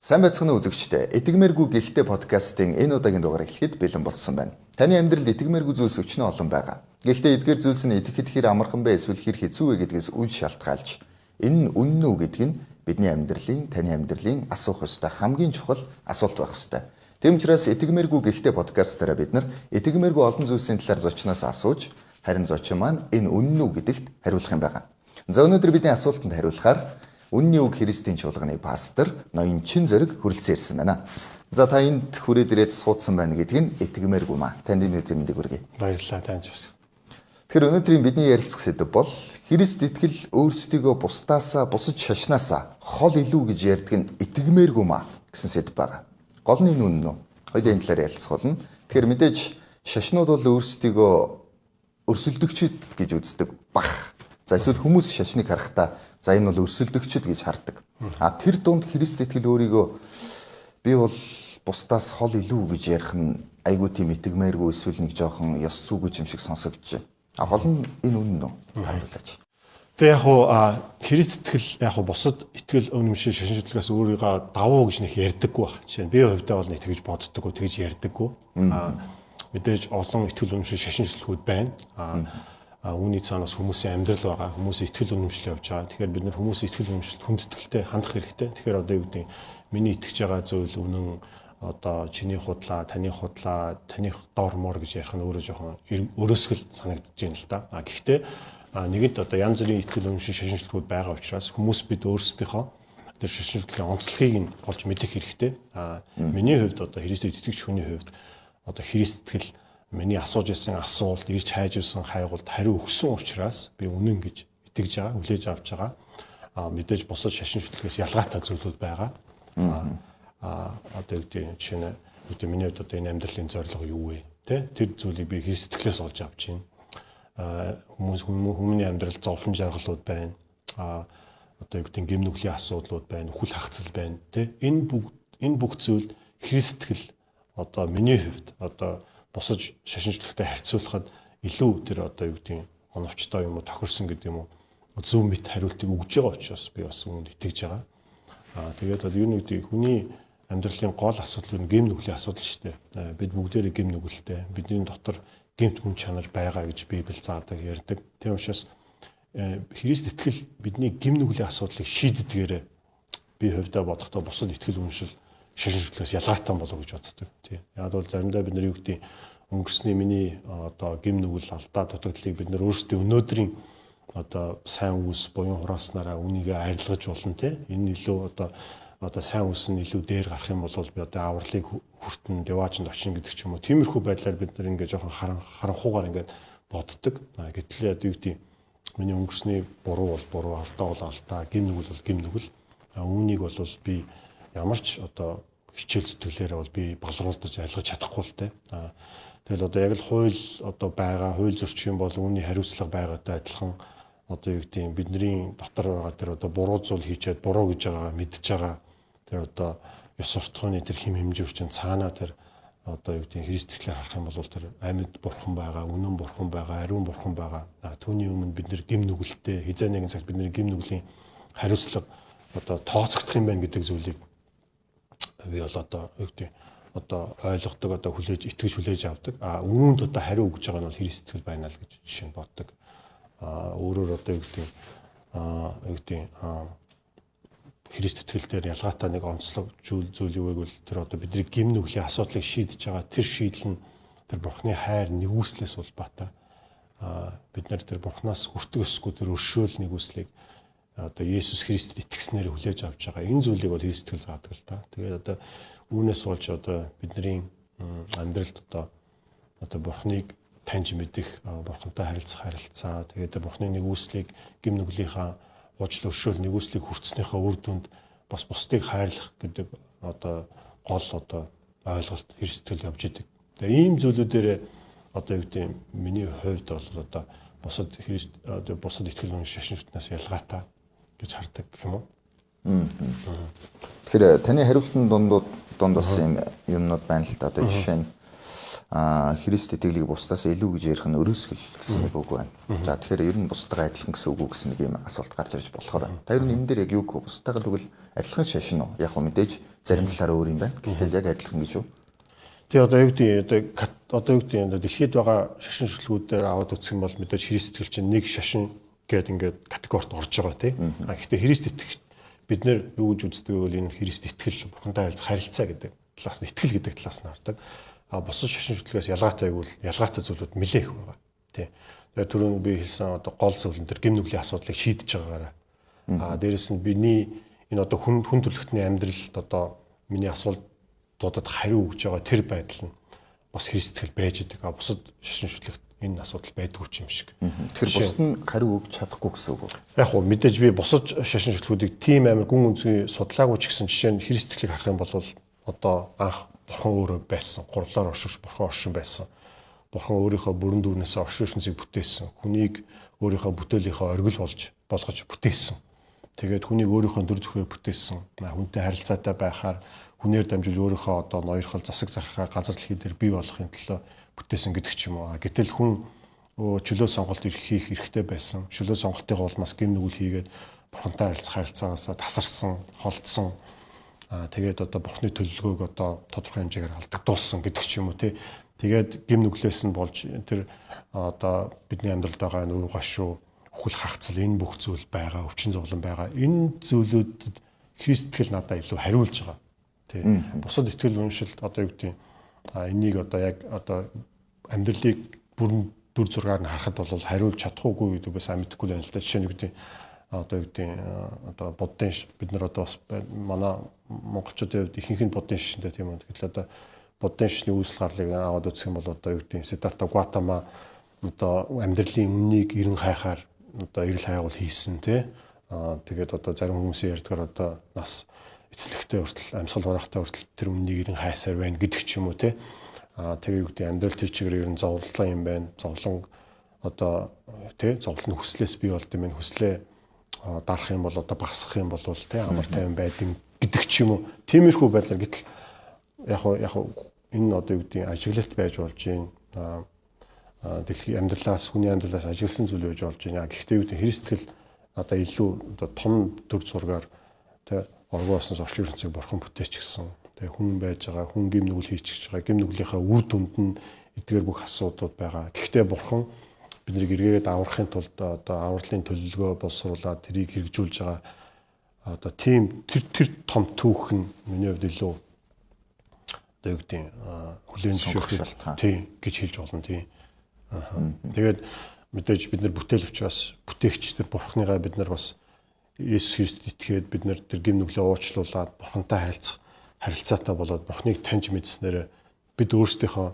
Сайн байцгаана уу үзэгчдээ. Итгэмээргүй гихтээ подкастын энэ удаагийн дугаарыг эхлэхэд бэлэн болсон байна. Таны амьдралд итгэмээргүй зүйлс өчнөө олон байгаа. Гэхдээ эдгээр зүйлс нь итгэхэд хэр амархан бэ эсвэл хэр хэцүү вэ гэдгээс үл шалтгаалж энэ үнэн үү гэдг нь бидний амьдралын, таны амьдралын асуух ёстой хамгийн чухал асуулт байх ёстой. Тэм учраас итгэмээргүй гихтээ подкастаараа бид нар итгэмээргүй олон зүйлсийн талаар зочноос асууж, харин зочин маань энэ үнэн үү гэдэгт хариулах юм байна. За өнөөдөр бидний асуултанд хариулахаар Үнний үг Христийн чуулганы пастор Ноён Чин Зориг хүрэлцэн ирсэн байна. За та энд хүрээд ирээд суудсан байна гэдг нь итгэмээргүй маа. Танд энэ өдрийн мэндийг хүргэе. Баярлалаа танд бас. Тэгэхээр өнөөдрийн бидний ярилцах сэдэв бол Христ итгэл өөрсдийгөө бусдаасаа бусад шашнаасаа хол илүү гэж ярьдаг нь итгэмээргүй маа гэсэн сэдэв байгаа. Гол нь энэ үнэн үү? Хоёулаа энэ талаар ярилцах болно. Тэгэхээр мэдээж шашнууд бол өөрсдийгөө өрсөлдөгчд гэж үздэг бах. За эсвэл хүмүүс шашныг харахтаа за энэ бол өрсөлдөгчд гэж хардаг. А тэр дунд Христ итгэл өөрийгөө би бол бусдаас хол илүү гэж ярих нь айгүй тийм итгэмээргүй эсвэл нэг жоохон ёс зүйгүй юм шиг сонсогдож байна. А гол нь энэ үнэн үү? Хариулаач. Тэгээ яг уу Христ итгэл яг уу бусад итгэл үнэмшил шашин шүтлгээс өөрийгөө давуу гэж нэг ярьдаггүй баг. Жишээ нь би хувьдаа бол нэг тэгж боддоггүй, тэгж ярьдаггүй. Мэдээж олон итгэл үнэмшил шашин шүтлгүүд байна. Үүний цаанаас хүмүүсийн амьдрал байгаа, хүмүүсийн итгэл үнэмшил явж байгаа. Тэгэхээр бид нар хүмүүсийн итгэл үнэмшилд хүндэтгэлтэй хандах хэрэгтэй. Тэгэхээр одоо юу гэдэг миний итгэж байгаа зүйл үнэн одоо чиний худлаа, таны доор мор гэж ярих нь өөрөө жоохон өрөөсгөл санагдаж байна л да. Гэхдээ нэгэнт одоо янз бүрийн итгэл үнэмшил шашинчлалууд байгаа учраас хүмүүс бид өөрсдийнхөө тэр шашинчлалын онцлогийг нь олж мэдэх хэрэгтэй. Миний хувьд одоо Христэд итгэж хүний хувьд одоо Христ итгэл миний асууж ирсэн асуулт, ирж хайж ирсэн хайгуулт хариу өгсөн учраас би үнэн гэж итгэж байгаа, хүлээж авч байгаа. Мэдээж бусад шашин шүтлгээс ялгаатай зүйлүүд байгаа. Одоо үүдээ жишээ нь үүдээ миний хувьд одоо энэ амьдралын зорилго юу вэ? Тэр зүйлийг би Христ итгэлээс олж авч байна. Хүмүүний амьдрал зовлон жаргалууд байна. Одоо үүдээ гэм нүглийн асуудлууд байна, үхэл хагцал байна. Энэ бүх зүйл Христ итгэл одоо миний хувьд одоо бусад шашинчлалтай харьцуулахад илүү тэр одоо юу гэдэг оновчтой юм уу тохирсон гэдэг юм уу зөв мэд хариултыг өгж байгаа учраас би бас үүнд итгэж байгаа. Тэгээд одоо юу нэг хүний амьдралын гол асуудал нь гэм нүглийн асуудал шүү дээ. Бид бүгдээрээ гэм нүгэлтэй. Бидний дотор гэмт хүн чанар байгаа гэж Библи заадаг ярьдаг. Тийм учраас Христ итгэл бидний гэм нүглийн асуудлыг шийддгээрээ би хувьдаа бодохдоо бусад итгэл үнэмшил шашин шүтлгээс ялгаатай болов гэж боддог. Тийм. Яг бол заримдаа бид нар юу гэдэг өнгөрсний миний одоо гэм нүгэл алдаа дутагдлыг бид нар өөрсдөө өнөөдрийн одоо сайн үс буян хурааснараа үнийгээ арилгаж болно тийм. Энэ илүү одоо сайн үс нь илүү дээр гарах юм бол би одоо авралыг хүртэн деваачнд очин гэдэг ч юм уу. Тиймэрхүү байдлаар бид нар ингээ жоохон харанхуугаар ингээ боддог. Гэтэл одоо юу гэдэг миний өнгөрсний буруу бол буруу, алдаа бол алдаа, гэм нүгэл бол гэм нүгэл. Үүнийг бол би ямар ч одоо хичээл зүтгэлээрээ бол би балруулдаж ойлгож чадахгүй л дээ. Тэгэл одоо яг л хууль одоо байгаа, хууль зөрчил бол үүний хариуцлага байгаатай адилхан одоо юу гэдэг бидний дотор байгаа тэр одоо буруу зүйл хийчихэд буруу гэж байгаа мэдж байгаа тэр одоо ёс суртахууны тэр хэм хэмжүүрчин цаанаа тэр одоо юу гэдэг Христ итгэлээр харах юм бол тэр амьд бурхан байгаа, үнэн бурхан байгаа, ариун бурхан байгаа. Түүний өмнө бид нэр гэм нүгэлтэй хизээ нэгэн цагт бидний гэм нүглийн хариуцлага одоо тооцогдох юм байна гэдэг зүйлийг би бол одоо юу гэдэг одоо ойлгодог одоо итгэж хүлээж авдаг. Үүнд одоо хариу өгж байгаа нь бол Христ итгэл байна л гэж жишээ нь боддог. Өөрөөр одоо юу гэдэг Христ итгэл дээр ялгаатай нэг онцлог зүйл юу вэ гэвэл тэр одоо бидний гэм нүглийн асуудлыг шийдэж байгаа тэр шийдэл нь тэр Бурхны хайр нэгүслээс улбаатай. Бид нар тэр Бурхнаас хүртэг өсгүй тэр өршөөл нэгүслийг одоо Есүс Христэд итгэснээр хүлээж авч байгаа. Энэ зүйлийг бол Христ итгэл заадаг л та. Тэгээд одоо үүнээс болж одоо бидний амьдралд одоо Бурхныг таньж мэдэх, Бурхантай харилцаа, тэгээд Бурхны нэгүслийг гэм нүглийнхаа уучлал өршөөл нэгүслийг хүртснийхаа үр дүнд бас бусдыг хайрлах гэдэг одоо гол одоо ойлголт Христ итгэл явж идэг. Тэгээд ийм зүйлүүдээр одоо юу гэдэг миний хувьд бол одоо бусад итгэл үнэмшил шашин шүтнээс ялгаатай гэж хардаг гэх юм уу. Тэгэхээр таны хариултын дундаас юм юмнууд байна л да. Одоо жишээ нь Христ итгэлийг бусдаас илүү гэж ярих нь өрөөсгөл гэсэн нэг үг байна. За тэгэхээр ер нь бусдаа адилхан гэсэн үг үү гэсэн нэг юм асуулт гарч ирж болохоор байна. Та ер нь энэ дээр яг юу гэх вэ? Бусдаагаа тэгвэл адилхан шашин уу? Яг хөө мэдээж зарим талаараа өөр юм байна. Гэтэл яг адилхан гэж юу? Тэгээ одоо юу гэдэг дэлхийд байгаа шашин шүтлгүүдээр аваад үзэх юм бол мэдээж Христ итгэл чинь нэг шашин гээд ингээд категорид орж байгаа тийм. Гэхдээ Христ итгэх бид нэр юу гэж үздэг вэ? Энэ Христ итгэл бурхантай харилцаа гэдэг талаас нь итгэл гэдэг талаас нь хардаг. Бусад шашин шүтлгээс ялгаатай зүйлүүд нэлээх их байгаа. Тий. Тэгээ түрүүн би хэлсэн одоо гол зөвлөн төр гим нүглийн асуудлыг шийдэж байгаагаараа. Дээрэс нь миний энэ одоо хүн төрөлхтний амьдралд одоо миний асуудлуудад хариу өгж байгаа тэр байдал нь бас Христ итгэл байж идэг. Бусад шашин шүтлэгт энэ асуудал байдгүй юм шиг. Тэгэхээр бусад нь хариу өгч чадахгүй гэсэн үг үү? Яг уу мэдээж би бусад шашин шүтлгүүдийг тийм амар гүн үнцгий судлаагүй ч гэсэн жишээ нь Христ итгэлийг харах юм бол одоо анх Бурхан өөрөө байсан, гурвлаар оршиж Бурхан оршин байсан. Бурхан өөрийнхөө бүрэн дүүрнээс оршин бүтээсэн. Хүнийг өөрийнхөө бүтээлийнхөө оргил болгож бүтээсэн. Тэгээд хүнийг өөрийнхөө дүр төрхөөр бүтээсэн. Хүнтэй харилцаатай байхаар хүнээр дамжуулж өөрийнхөө одоо ноёрхол засаг захиргаа газар дэлхий дээр бий болгохын төлөө бүтээсэн гэдэг ч юм уу. Гэтэл хүн чөлөө сонголт хийх хэрэгтэй байсан. Чөлөө сонголтын улмаас гим нүгэл хийгээд Бурхантай харилцаагаасаа тасарсан, холдсон. Тэгээд одоо Бурхны төлөвлөгөөг одоо тодорхой хэмжээгээр алдагдуулсан гэдэг ч юм уу тий. Тэгээд гим нүглээс нь болж тэр одоо бидний амьдралд байгаа энэ уугашуу үхэл хагцал энэ бүх зүйл байгаа, өвчин зовлон байгаа. Энэ зүйлүүдэд Христ итгэл надад илүү хариулж байгаа. Тий. Бусад итгэл үншилт одоо юу гэдэг энийг одоо яг одоо амьдралыг бүрэн дүр зургаар нь харахад бол хариулж чадахгүй гэдэг бас мэдэхгүй байна л да. Жишээ нь юу гэдэг одоо юу гэдэг одоо буддын бид нар одоо бас манай монголчуудын хувьд ихэнх нь буддын шишинтэй тийм үү. Гэтэл одоо буддын шишний үүсэл гарлыг аваад үзэх юм бол одоо юу гэдэг Сиддарта Гаутама одоо амьдралын үннийг эрен хайхаар одоо эрэл хайгуул хийсэн тий. Тэгээд одоо зарим хүмүүсийн ярьдгаар одоо нас эцлэгтэй хүртэл амьсгал барахтай хүртэл тэр үннийг эрен хайсаар байна гэдэг ч юм уу тий. Тэгээ юу гэдэг амьдрал тэр чигээр ер нь зовлон юм байна. Зовлон одоо тий зовлон хүслээс бий болд юм байна. Хүслээ дарах юм бол одоо багасгах юм бол тий амар тайван байдгийг гэдэг ч юм уу. Тиймэрхүү байдлаар гэтэл яг энэ одоо юу гэдэг ажиглалт байж болж байна. Дэлхийн амьдралаас хүний амьдралаас ажигласан зүйл байж болж байна. Гэхдээ юу гэдэг Христ итгэл одоо илүү одоо том төр зургаар тий оргоосноос орчин ертөнцийг бурхан бүтээч гэсэн. Тэгээ хүн байж байгаа, хүн гим нүгэл хийчихэж байгаа. Гим нүглийнхаа үр дүнд нь эдгээр бүх асуудлууд байгаа. Гэхдээ бурхан биднийг эргээгээд аврахын тулд одоо авралын төлөвлөгөө боловсруулаад тэрийг хэрэгжүүлж байгаа одоо тийм тэр том түүх нь миний хувьд илүү одоо юу гэдэг хүлээн зөвшөөрөх тийм гэж хэлж болно тийм. Тэгээд мэдээж бид нар бүтээл учраас бүтээгч тэр бурханыгаа бид нар бас Есүс Христ итгээд бид нар тэр гим нүглээ уучлуулад бурхантай харилцаатай болоод бурхныг таньж мэдснээр бид өөрсдийнхөө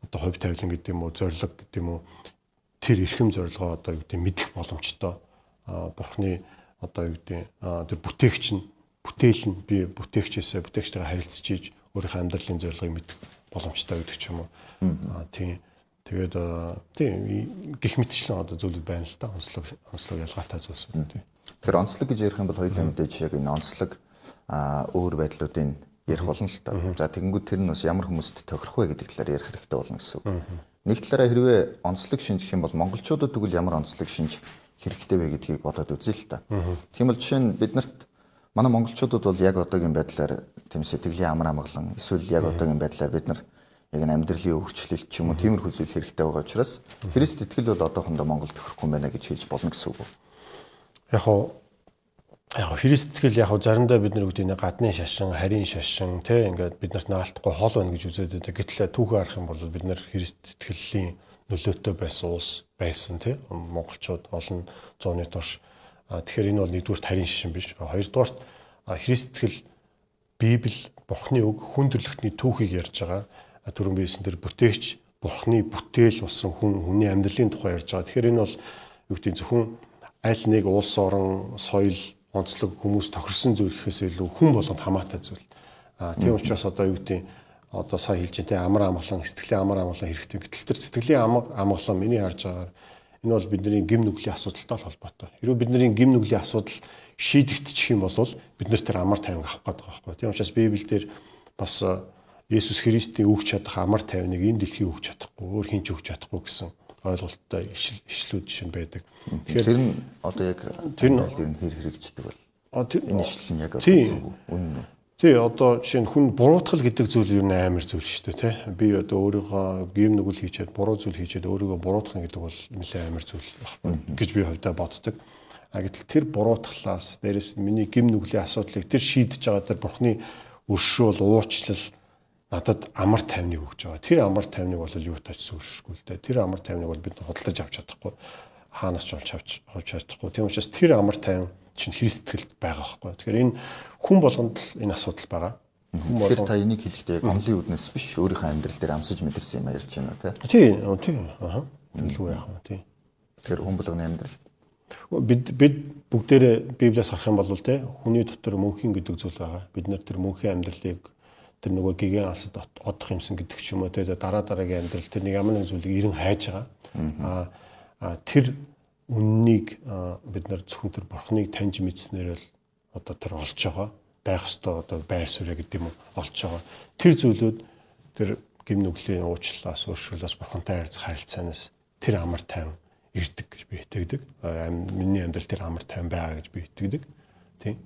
одоо хувь тавилан гэдэг юм уу зориг гэдэг юм уу тэр эрхэм зорилгоо одоо юу гэдэг мэдэх боломжтой бурхны одоо юу гэдэг тэр бүтээгч нь бүтээл нь би бүтээгчээсээ бүтээгчтэйгээ харилцаж ийж өөрийнхөө амьдралын зорилгыг мэдэх боломжтой гэдэг ч юм уу тийм тэгээд тийм гих мэтчлэн одоо зүйлүүд байна л да онцлог ялгаатай зүйлсүүд тийм. Тэгэхээр онцлог гэж ярих юм бол хоёулаа мэдээж яг энэ онцлог өөр байдлуудын ярих болно л та. За тэгэнгүүт тэр нь бас ямар хүмүүст тохирох вэ гэдэг талаар ярих хэрэгтэй болно гэсэн үг. Нэг талаараа хэрвээ онцлог шинжих юм бол монголчуудад тэгвэл ямар онцлог шинж хэрэгтэй вэ гэдгийг бодоод үзье л та. Тийм бол жишээ нь биднэрт манай монголчуудад бол яг одоогийн байдлаар тийм сэтгэлийн амар амгалан эсвэл яг одоогийн байдлаар бид нар яг энэ амьдралын өөрчлөлт ч юм уу тиймэрхүү зүйл хэрэгтэй байгаа учраас Христ итгэл бол одоохондоо Монголд тохирохгүй байна гэж хэлж болно гэсэн үг. Яг Христ итгэл яг заримдаа бид нар үгдийн гадны шашин, харийн шашин тий ингээд биднэрт наалтахгүй хол байна гэж үзээд байдаг. Гэтэл түүхээ харах юм бол бид нар Христ итгэлийн нөлөөтэй байсан улс байсан тий монголчууд олон зууны турш. Тэгэхээр энэ бол нэгдүгээр харийн шашин биш. Хоёрдугаар Христ итгэл Библи Бурхны үг хүн төрлөختний түүхийг ярьж байгаа. Түрүүн биесэн тэр бүтээгч Бурхны бүтээл болсон хүний амьдралын тухай ярьж байгаа. Тэгэхээр энэ бол юу гэдэг зөвхөн аль нэг улс орон соёл онцлог хүмүүс тохирсон зүйл гэхээс илүү хүн болгонд хамаатай зүйл. Тийм учраас одоо юу гэдэг одоо сая хэлж байгаа амар амгалан сэтгэлийн амар амгалан хэрэгтэй. Гэтэл тэр сэтгэлийн амар амгалан миний харж байгаагаар энэ бол бидний гим нүглийн асуудалтай холбоотой. Хэрвээ бидний гим нүглийн асуудал шийдэгдчих юм бол бид нэр тэр амар тайван авах гэдэг байгаа байхгүй. Тийм учраас Библиэлд бас Есүс Христийн өгч чадах амар тайвныг энэ дэлхий өгч чадахгүй, өөр хин ч өгч чадахгүй гэсэн ойлголттой ишлүүд жишээ байдаг. Тэгэхээр тэр нь одоо яг тэр нь хэрэгждэг бол. Энэ ишлэл нь яг үнэн үү? Тий, одоо жишээ нь хүн буруутгал гэдэг зүйл юу нээр зүйл шүү дээ, тий. Би одоо өөрийгөө гим нүгэл хийчихэд, буруу зүйл хийчихэд өөрийгөө буруутгах гэдэг бол нэлээд амар зүйл баггүй гэж би хувьдаа боддог. Гэтэл тэр буруутгалаас дээрэс нь миний гим нүглийн асуудлыг тэр шийдэж байгаа тэр Бурхны өршөөл, уучлал надад амар тайвныг өгч байгаа. Тэр амар тайвныг бол юутаач сүршгүй л дээ. Тэр амар тайвныг бол бид худалдаж авч чадахгүй. Хаанаас ч олж авч чадахгүй. Тийм учраас тэр амар тайван чинь Христтгэлд байгаа байхгүй. Тэгэхээр энэ хүн болгонд л энэ асуудал байгаа. Тэгэхээр та энийг хэлэхдээ яг онлын үднэс биш өөрийнхөө амьдрал дээр амсаж мэдэрсэн юм ярьж байна тий. Тий. Аха. Тэлгүй яах вэ тий. Тэгэхээр хүн болгоны амьдрал бид бүгдээрээ Библиэс харах юм бол тий хүний дотор мөнхийн гэдэг зүйл байгаа. Бид нар тэр мөнхийн амьдралыг тэр нөгөө гигэн алсад одох юмсан гэдэг ч юм уу тий дараагийн амьдрал тэр нэг ямар нэг зүйлийг эрен хайж байгаа. Тэр үннийг бид нар зөвхөн тэр Бурхныг таньж мэдснээр л одоо тэр олж байгаа байх ёстой одоо байр суурь гэдэг юм олж байгаа. Тэр зүйлүүд тэр гим нүглийн уучлалаас өөрчлөлөөс Бурхантай харилцаанаас тэр амар тайван ирдэг гэж би итгэдэг. Миний амьдрал тэр амар тайван байгаа гэж би итгэдэг. Тийм.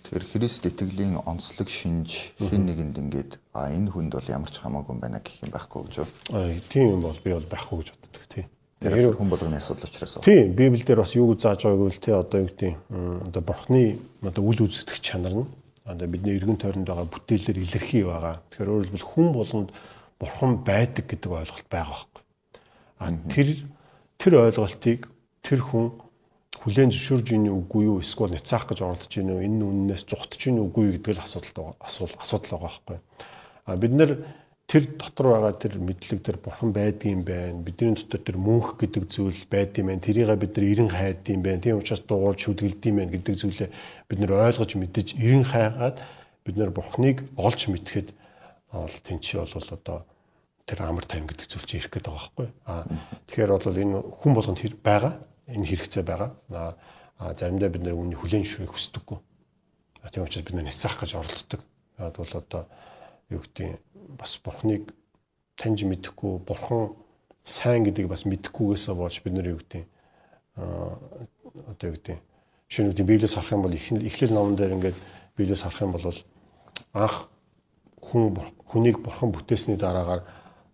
Тэгэхээр Христ итгэлийн онцлог шинж хэн нэгэнд ингээд энэ хүнд бол ямар ч хамаагүй юм байна гэх юм байхгүй гэж байна. Тийм юм бол би бол байхгүй гэж боддог. Тийм. Тэр хүн болгоны асуудал учраас. Тийм, Библиэлд бас юу гэж зааж байгааг үл тэ одоо юу гэдэг одоо Бурхны одоо үл үзэгдэх чанар нь одоо бидний эргэн тойронд байгаа бүтээлээр илэрхий байгаа. Тэгэхээр өөрөөр хэлбэл хүн болгонд Бурхан байдаг гэдэг ойлголт байгаа байхгүй. Тэр ойлголтыг тэр хүн хүлээн зөвшөөрж ийн үгүй юу эсвэл няцаах гэж оролдож ийн үү энэ үннээс зүхтж ийн үгүй гэдэг л асуудал байгаа байхгүй. Бид нар тэр дотор байгаа тэр мэдлэг тэр Бурхан байдгийм байна. Бидний дотор тэр мөнх гэдэг зүйл байдгийм байна. Тэрийг бид нар эрен хайдгийм байна. Тийм учраас дугуйж шүдгэлдэм байна гэдэг зүйлээ бид нар ойлгож мэдэж эрен хайгаад бид нар Бурханыг олж мэдхэд ол тэнцээ бол одоо тэр амар тайван гэдэг зүйл чинь ирэх гээд байгаа байхгүй. Тэгэхээр бол энэ хүн болгонд байгаа. Энэ хэрэгцээ байгаа. Заримдаа бид нар үүнийг хүлээн зөвшөөрөхийг хүсдэггүй. Тийм учраас бид нар няцаах гэж оролддог. Бол одоо юу гэдэг бас Бурхныг таньж мэдэхгүй, Бурхан сайн гэдгийг бас мэдэхгүйгээсээ болж бид нар юу гэдэг одоо юу гэдэг шинэ үгдийн Библиэс харах юм бол эхлэл номон дээр ингээд Библиэс харах юм бол анх хүнийг Бурхан бүтээсний дараагаар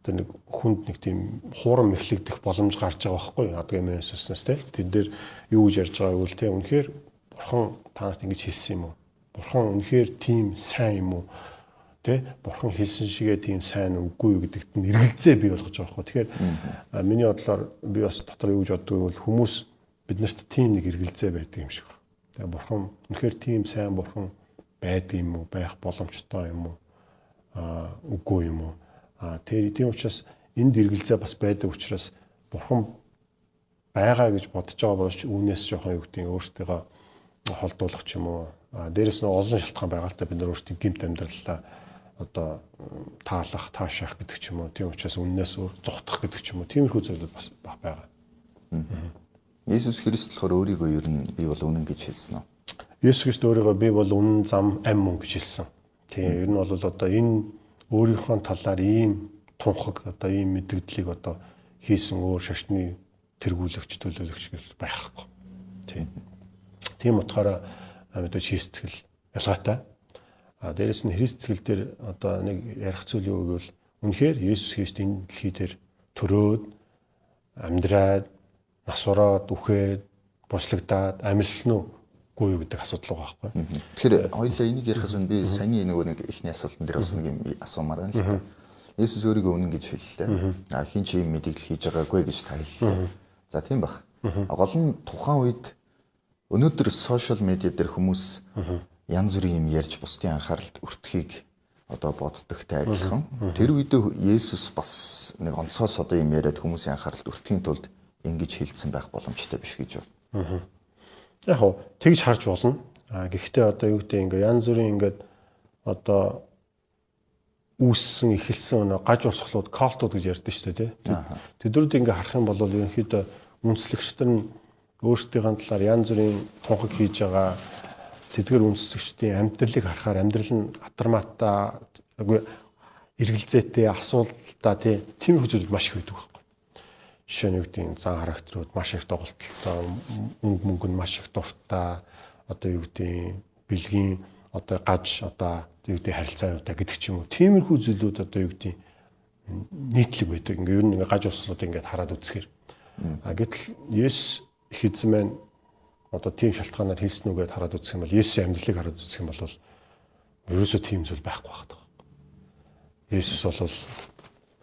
тэр нэг хүнд нэг тийм хуурам мэхлэгдэх боломж гарч байгаа байхгүй адгийн менсэснээс тийм дээр юу гэж ярьж байгааг үл тийм үнэхээр Бурхан танарт ингэж хэлсэн юм уу? Бурхан үнэхээр тийм сайн юм уу? Тэ Бурхан хэлсэн шигээ тийм сайн үгүй юу гэдэгт нь эргэлзээ бий болгож байгаа байхгүй. Тэгэхээр миний бодлоор би бас дотор юу гэж боддог бол хүмүүс биднэрт тийм нэг эргэлзээ байдаг юм шиг байна. Тэгээ Бурхан үнэхээр тийм сайн Бурхан байдаг юм уу? Байх боломжтой юм уу? Үгүй юм уу? Тийм учраас энд эргэлзээ бас байдаг учраас Бурхан байгаа гэж бодож байгаа боловч үүнээс жоохон юу гэдэг өөртөө холдуулах ч юм уу. Дээрээс нь олон шалтгаан байгаа л та бид нар өөрсдийн гэмт амьдралаа одоо таалах, таашаах гэдэг ч юм уу. Тийм учраас үннээс зугтах гэдэг ч юм уу. Тиймэрхүү зүйлүүд бас байгаа. Есүс Христ болохоор өөрийгөө ер нь би бол үнэн гэж хэлсэн үү? Есүс Христ өөрийгөө би бол үнэн, зам, амь мөн гэж хэлсэн. Тийм ер нь бол одоо энэ өөрийнхөө талаар ийм тунхаг одоо ийм мэдгдлийг одоо хийсэн өөр шашны тэргүүлэгч төлөөлөгч байхгүй. Тийм утгаараа мэдээж Христтгэл ялгаатай. Дээрээс нь Христтгэл дээр одоо нэг ярих зүйл юу гэвэл үнэхээр Есүс Христ энэ дэлхий дээр төрөөд амьдраад нас ураад үхээд буслагдаад амьдсан уу гүй юу гэдэг асуудал байгаа байхгүй. Тэгэхээр хоёулаа энийг ярихаас өмнө би саяны нөгөө нэг ихний асуултан дээр бас нэг юм асуумаар байна л да. Есүс өөрийгөө үнэн гэж хэллээ. Хин ч юм мэдээлэл хийж байгаагүй гэж та хэллээ. За тийм баг. Гол нь тухайн үед өнөөдөр сошиал медиа дээр хүмүүс янз бүрийн юм ярьж бусдын анхааралд өртөхийг одоо боддогтай адилхан. Тэр үедээ Есүс бас нэг онцгой одоо юм яриад хүмүүсийн анхааралд өртөхийн тулд ингэж хэлсэн байх боломжтой биш гэж байна. Яг хоо тэгж харж болно. Гэхдээ одоо юу гэдэг ингээ янз бүрийн ингээд одоо үүссэн эхэлсэн гаж урсгалууд калтууд гэж ярьдэн шүү дээ тий. Тэднүүд ингээ харах юм бол ерөнхийдөө үндэслэгчдэр нь өөрсдийн талаар янз бүрийн тунхаг хийж байгаа тэдгээр үндэслэгчдийн амьдралыг харахаар амьдрал нь атармаатай үгүй эргэлзээтэй асуудалтай тийм хүчүүд маш их байдаг байхгүй. Жишээ нь юу гэдэг зан характерууд маш их доголдолтой, мөнгө нь маш их дуртай, одоо юу гэдэг бэлгийн одоо гаж одоо юу гэдэг харилцаануудаа гэдэг ч юм уу. Тиймэрхүү зүйлүүд одоо юу гэдэг нийтлэг байдаг. Ингээ ер нь ингээ гаж услууд ингээд хараад үзэхээр. Гэтэл Есүс их эзэн маань одоо тийм шалтгаанаар хийсэн үгээд хараад үзэх юм бол Есүсийн амьдралыг хараад үзэх юм бол ерөөсөө тийм зүйл байхгүй байна. Есүс бол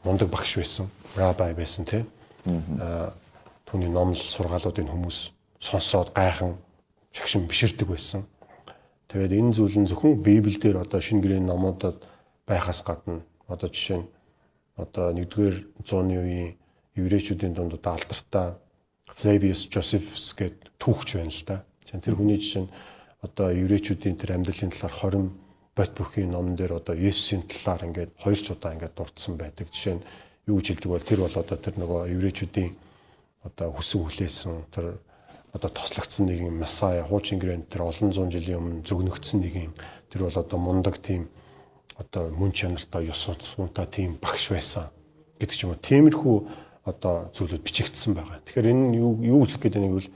мундаг багш байсан, рабай байсан тийм. Түүний номлол сургаалуудын хүмүүс сонсоод гайхан шагшин биширдэг байсан. Тэгээд энэ зүйл нь зөвхөн Библиэлд одоо шинэ гэрээний номуудад байхаас гадна одоо жишээ нь одоо 1-р зууны үеийн еврейчүүдийн дунд одоо алдартай Flavius Josephus гэдэг түүхч байна л да. Тэр хүний жишээ нь одоо еврейчүүдийн тэр амьдралын талаар 20 бот бүхий номн дээр одоо Есүсийн талаар ингээд 2 удаа ингээд дурдсан байдаг. Жишээ нь юу гэж хэлдэг бол тэр бол одоо тэр нөгөө еврейчүүдийн одоо хүсэн хүлээсэн тэр одоо тослогдсон нэг юм Месая хуучин гэрээнд тэр олон зуун жилийн өмнө зөвгнөгдсөн нэг юм тэр бол одоо мундаг тийм одоо мөн чанартай ёс суртахуунтай тийм багш байсан гэдэг ч юм уу. Тиймэрхүү одоо зүйлүүд бичигдсэн байгаа. Тэгэхээр энэ юу хэлэх гээд байгааг бол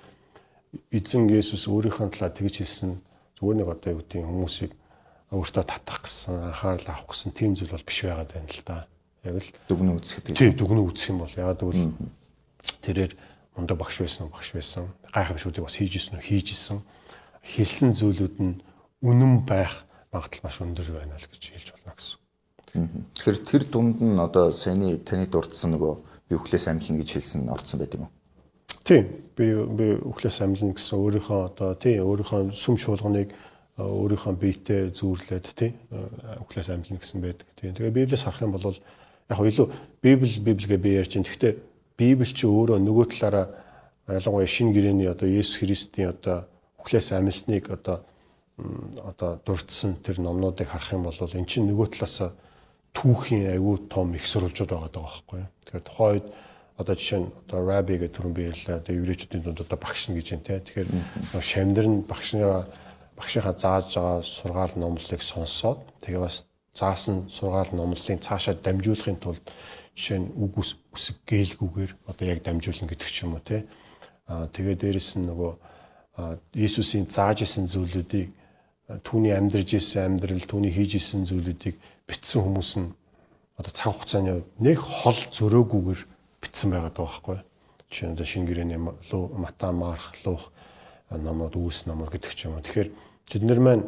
эзэн Есүс өөрийнхөө талаар тэгж хэлсэн зүгээр нэг одоо юу гэдэг хүмүүсийг өөртөө татах гэсэн анхаарал авах гэсэн тийм зүйл бол биш байгаад байна л да. Яг л дүгнэн үзэх гэдэг. Тийм дүгнэн үзэх юм бол ягаад гэвэл тэрээр мундаг багш байсан. Гайхамшгуудыг бас хийж исэн. Хэлсэн зүйлүүд нь үнэн байх магадлал маш өндөр байна л гэж хэлж болно гэсэн. Тэгэхээр тэр дунд нь одоо таны дурдсан нөгөө би үхлээс амьлна гэж хэлсэн орцсон байт юм уу? Тийм. Би үхлээс амьлна гэсэн өөрийнхөө одоо өөрийнхөө сүм шуулганыг өөрийнхөө биетэй зүүрлээд үхлээс амьлна гэсэн байдаг. Тэгээ Библиэс харах юм бол яг илүү Библигээ би ярьж байна. Гэхдээ Библи чи өөрөө нөгөө талаараа ялангуяа шинэ гэрээний одоо Есүс Христийн одоо үхлээс амьсныг одоо дурдсан тэр номнуудыг харах юм бол эн чинь нөгөө талаас түүхийн аюу том их сурвалжууд байгаа байхгүй юу. Тэгэхээр тухайн үед одоо жишээ нь одоо раби гэдэг төрөн биелээ одоо еврейчүүдийн дунд одоо багш нь гэж юм те. Тэгэхээр шамдар нь багшийнхаа зааж байгаа сургаал номлолыг сонсоод тэгээ бас заасан сургаал номлолын цаашаа дамжуулахын тулд жишээ нь үг үсэг гэлгүүгээр одоо яг дамжуулна гэдэг ч юм уу те. Тэгээ дээрэс нь нөгөө Иесусийн зааж исэн зүйлүүдийг түүний амьдарч исэн амьдрал, түүний хийж исэн зүйлүүдийг бичсэн хүмүүс нь одоо цаг хугацааны нэг хол зөрөөгүйгээр бичсэн байгаа байхгүй. Жишээ нь шинэ гэрээний Матай, Марк, Лук номууд, Үүс номууд гэдэг ч юм уу. Тэгэхээр тэд нар маань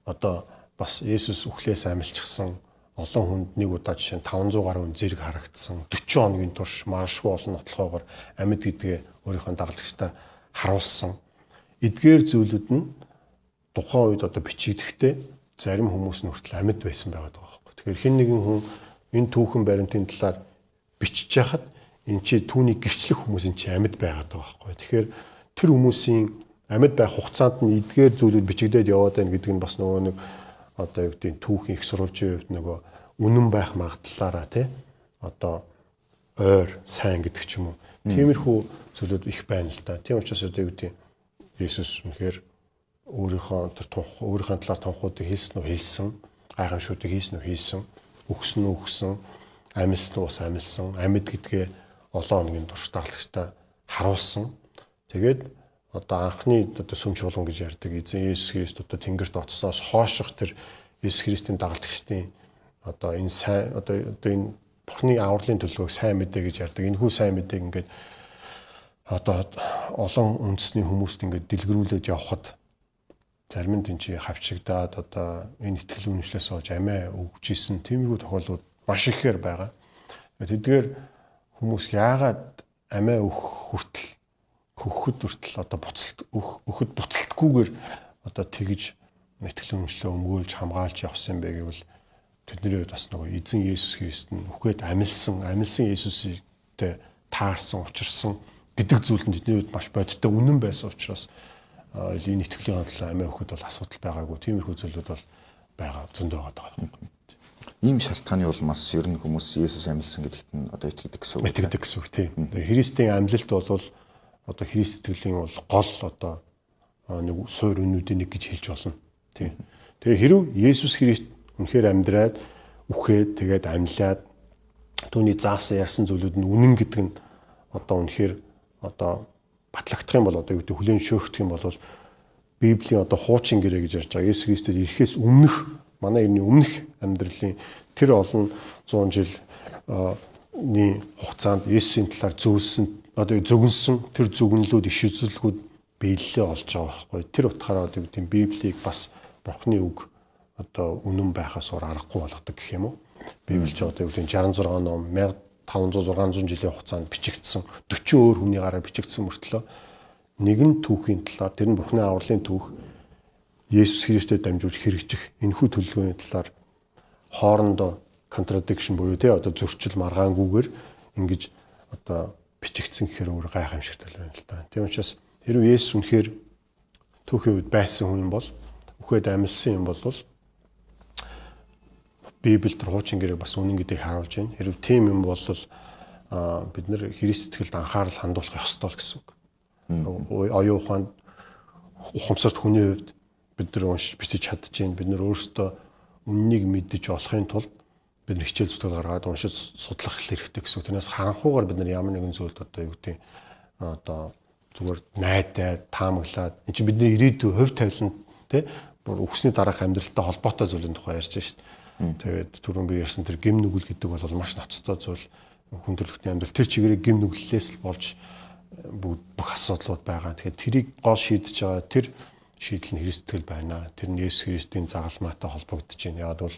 одоо бас Есүс үхлээс амьлчихсан олон хүнд нэг удаа жишээ нь 500 гаруй зэрэг харагдсан 40 хоногийн турш маршгүй олон нотлохоогоор амьд гэдгээ өөрийнхөө дагалдагчтай харуулсан. Эдгээр зүйлүүд нь тухайн үед одоо бичигдэхдээ зарим хүмүүс нь хүртэл амьд байсан байгаа байхгүй. Тэгэхээр хэн нэгэн хүн энэ түүхэн баримтын талаар бичиж яхад эн чи түүний гэрчлэх хүмүүсийн чи амьд байгаад байгаа байхгүй. Тэгэхээр тэр хүмүүсийн амьд байх хугацаанд нь эдгээр зүйлүүд бичигдээд яваад байна гэдэг нь бас нөгөө нэг одоо юу гэдэг түүхийн их сурвалжийн хувьд нөгөө үнэн байх магадлалаараа тий одоо ойр сайн гэдэг ч юм уу. Тиймэрхүү зүйлүүд их байна л да. Тийм учраас одоо юу гэдэг Есүс үнэхээр өөрийнхөө талаар тунхуудыг хэлсэн, гайхамшгуудыг хийсэн, өгсөн, амьсан ус амьсан, амьд гэдгээ олон хоногийн турш дагалдагчтай харуулсан. Тэгээд одоо анхны одоо сүм чуулган гэж ярьдаг эзэн Есүс Христ одоо тэнгэрт оцсноос хооших тэр Есүс Христийн дагалдагчдын одоо энэ сайн одоо энэ Бурхны авралын төлөвөг сайн мэдээ гэж ярьдаг. Энэхүү сайн мэдээг ингээд одоо олон үндэсний хүмүүст ингээд дэлгэрүүлээд явхад зарим нь тийч хавчигдаад одоо энэ итгэл үнэмшлээс олж амиа өгж исэн тиймэрхүү тохиолдлууд маш ихээр байгаа. Тэдгээр хүмүүс яагаад амиа хөхөд хүртэл одоо өгөхөд буцалтгүйгээр одоо тэгж итгэл үнэмшлээ өмгөөлж хамгаалж явсан бэ гэвэл тэдний хувьд бас нөгөө эзэн Есүс Христ нь үхээд амьсан Есүстэй таарсан учирсан гэдэг зүйл нь тэдний хувьд маш бодиттой үнэн байсан учраас энэ итгэлийн онцлог амиа өгөхөд бол асуудал байгаагүй. Тиймэрхүү зүйлүүд бол байгаа зөндөө байгаа. Ийм шалтгааны улмаас ер нь хүмүүс Есүс амьсан гэдэгт нь одоо итгэдэг гэсэн үг. Итгэдэг гэсэн үг тийм. Христийн амьлалт бол одоо Христ итгэлийн бол гол одоо нэг суур өнүүдийн нэг гэж хэлж болно. Тийм. Тэгээ хэрв Есүс Христ үнэхээр амьдраад үхээд тэгээд амьлаад түүний заасан ярьсан зүйлүүд нь үнэн гэдэг нь одоо үнэхээр одоо батлагдах юм бол одоо юу гэдэг хүлээн зөвшөөрөх юм бол Библийн одоо хуучин гэрээ гэж ярьж байгаа. Есүс Христэд ирэхээс өмнөх манай эртний өмнөх амьдралын тэр олон 100 жилийн хугацаанд Есүсийн талаар зөвлөсөн одоо зөвгөнсөн тэр зөвгөнлүүд иш үзэлгүүд биелэлээ олж байгаа байхгүй. Тэр утгаараа одоо юу гэдэг Библийг бас Бурхны үг одоо үнэн байхаас аргагүй болгодог гэх юм уу? Библи ч одоо юу гэдэг 66 ном 1500 600 жилийн хугацаанд бичигдсэн 40 өөр хүний гараар бичигдсэн мөртлөө нэгэн түүхийн талаар тэр нь Бурхны авралын түүх Есүс Христэд дамжуулж хэрэгжих энэхүү төлөвлөгөөний талаар хоорондоо contradiction буюу тий одоо зөрчил маргаангүйгээр ингэж одоо бичигдсэн гэхээр өөр гайхамшигтай байна л да. Тийм учраас хэрвээ Есүс үнэхээр түүхийн үед байсан хүн юм бол үхээд амьдсан юм бол Библиэлд хуучин гэрээ бас үнэн гэдгийг харуулж байна. Хэрвээ тийм юм бол бид нэр Христ итгэлд анхаарал хандуулах ёстой л гэсэн үг. Оюун ухаанд ухамсарт хүний хувьд бид нар уншиж бичиж чадчихээн. Бид нар өөрсдөө үннийг мэдэж олохын тулд бид нар хичээл зүтгэл гаргаад уншиж судлах хэрэгтэй гэсэн үг. Тэрнээс харанхуугаар бид нар ямар нэгэн зүйлд одоо юу гэдэг одоо зүгээр найдаад таамаглаад эн чинь бидний ирээдүйн хувь тавилан тий бүр өгсөний дараах амьдралтай холбоотой зүйлийн тухай ярьж шít. Тэгээд түрүүн би ярьсан тэр гим нүгэл гэдэг бол маш ноцтой зүйл хүн төрөлхтний амьдрал тэр чигээрээ гим нүглэлээс л болж бүх асуудлууд байгаа. Тэгэхээр тэрийг гол шийдэж байгаа тэр шийдэл нь Христ итгэл байна. Тэр нь Есүс Христийн загалмаатай холбогдож байна. Яг бол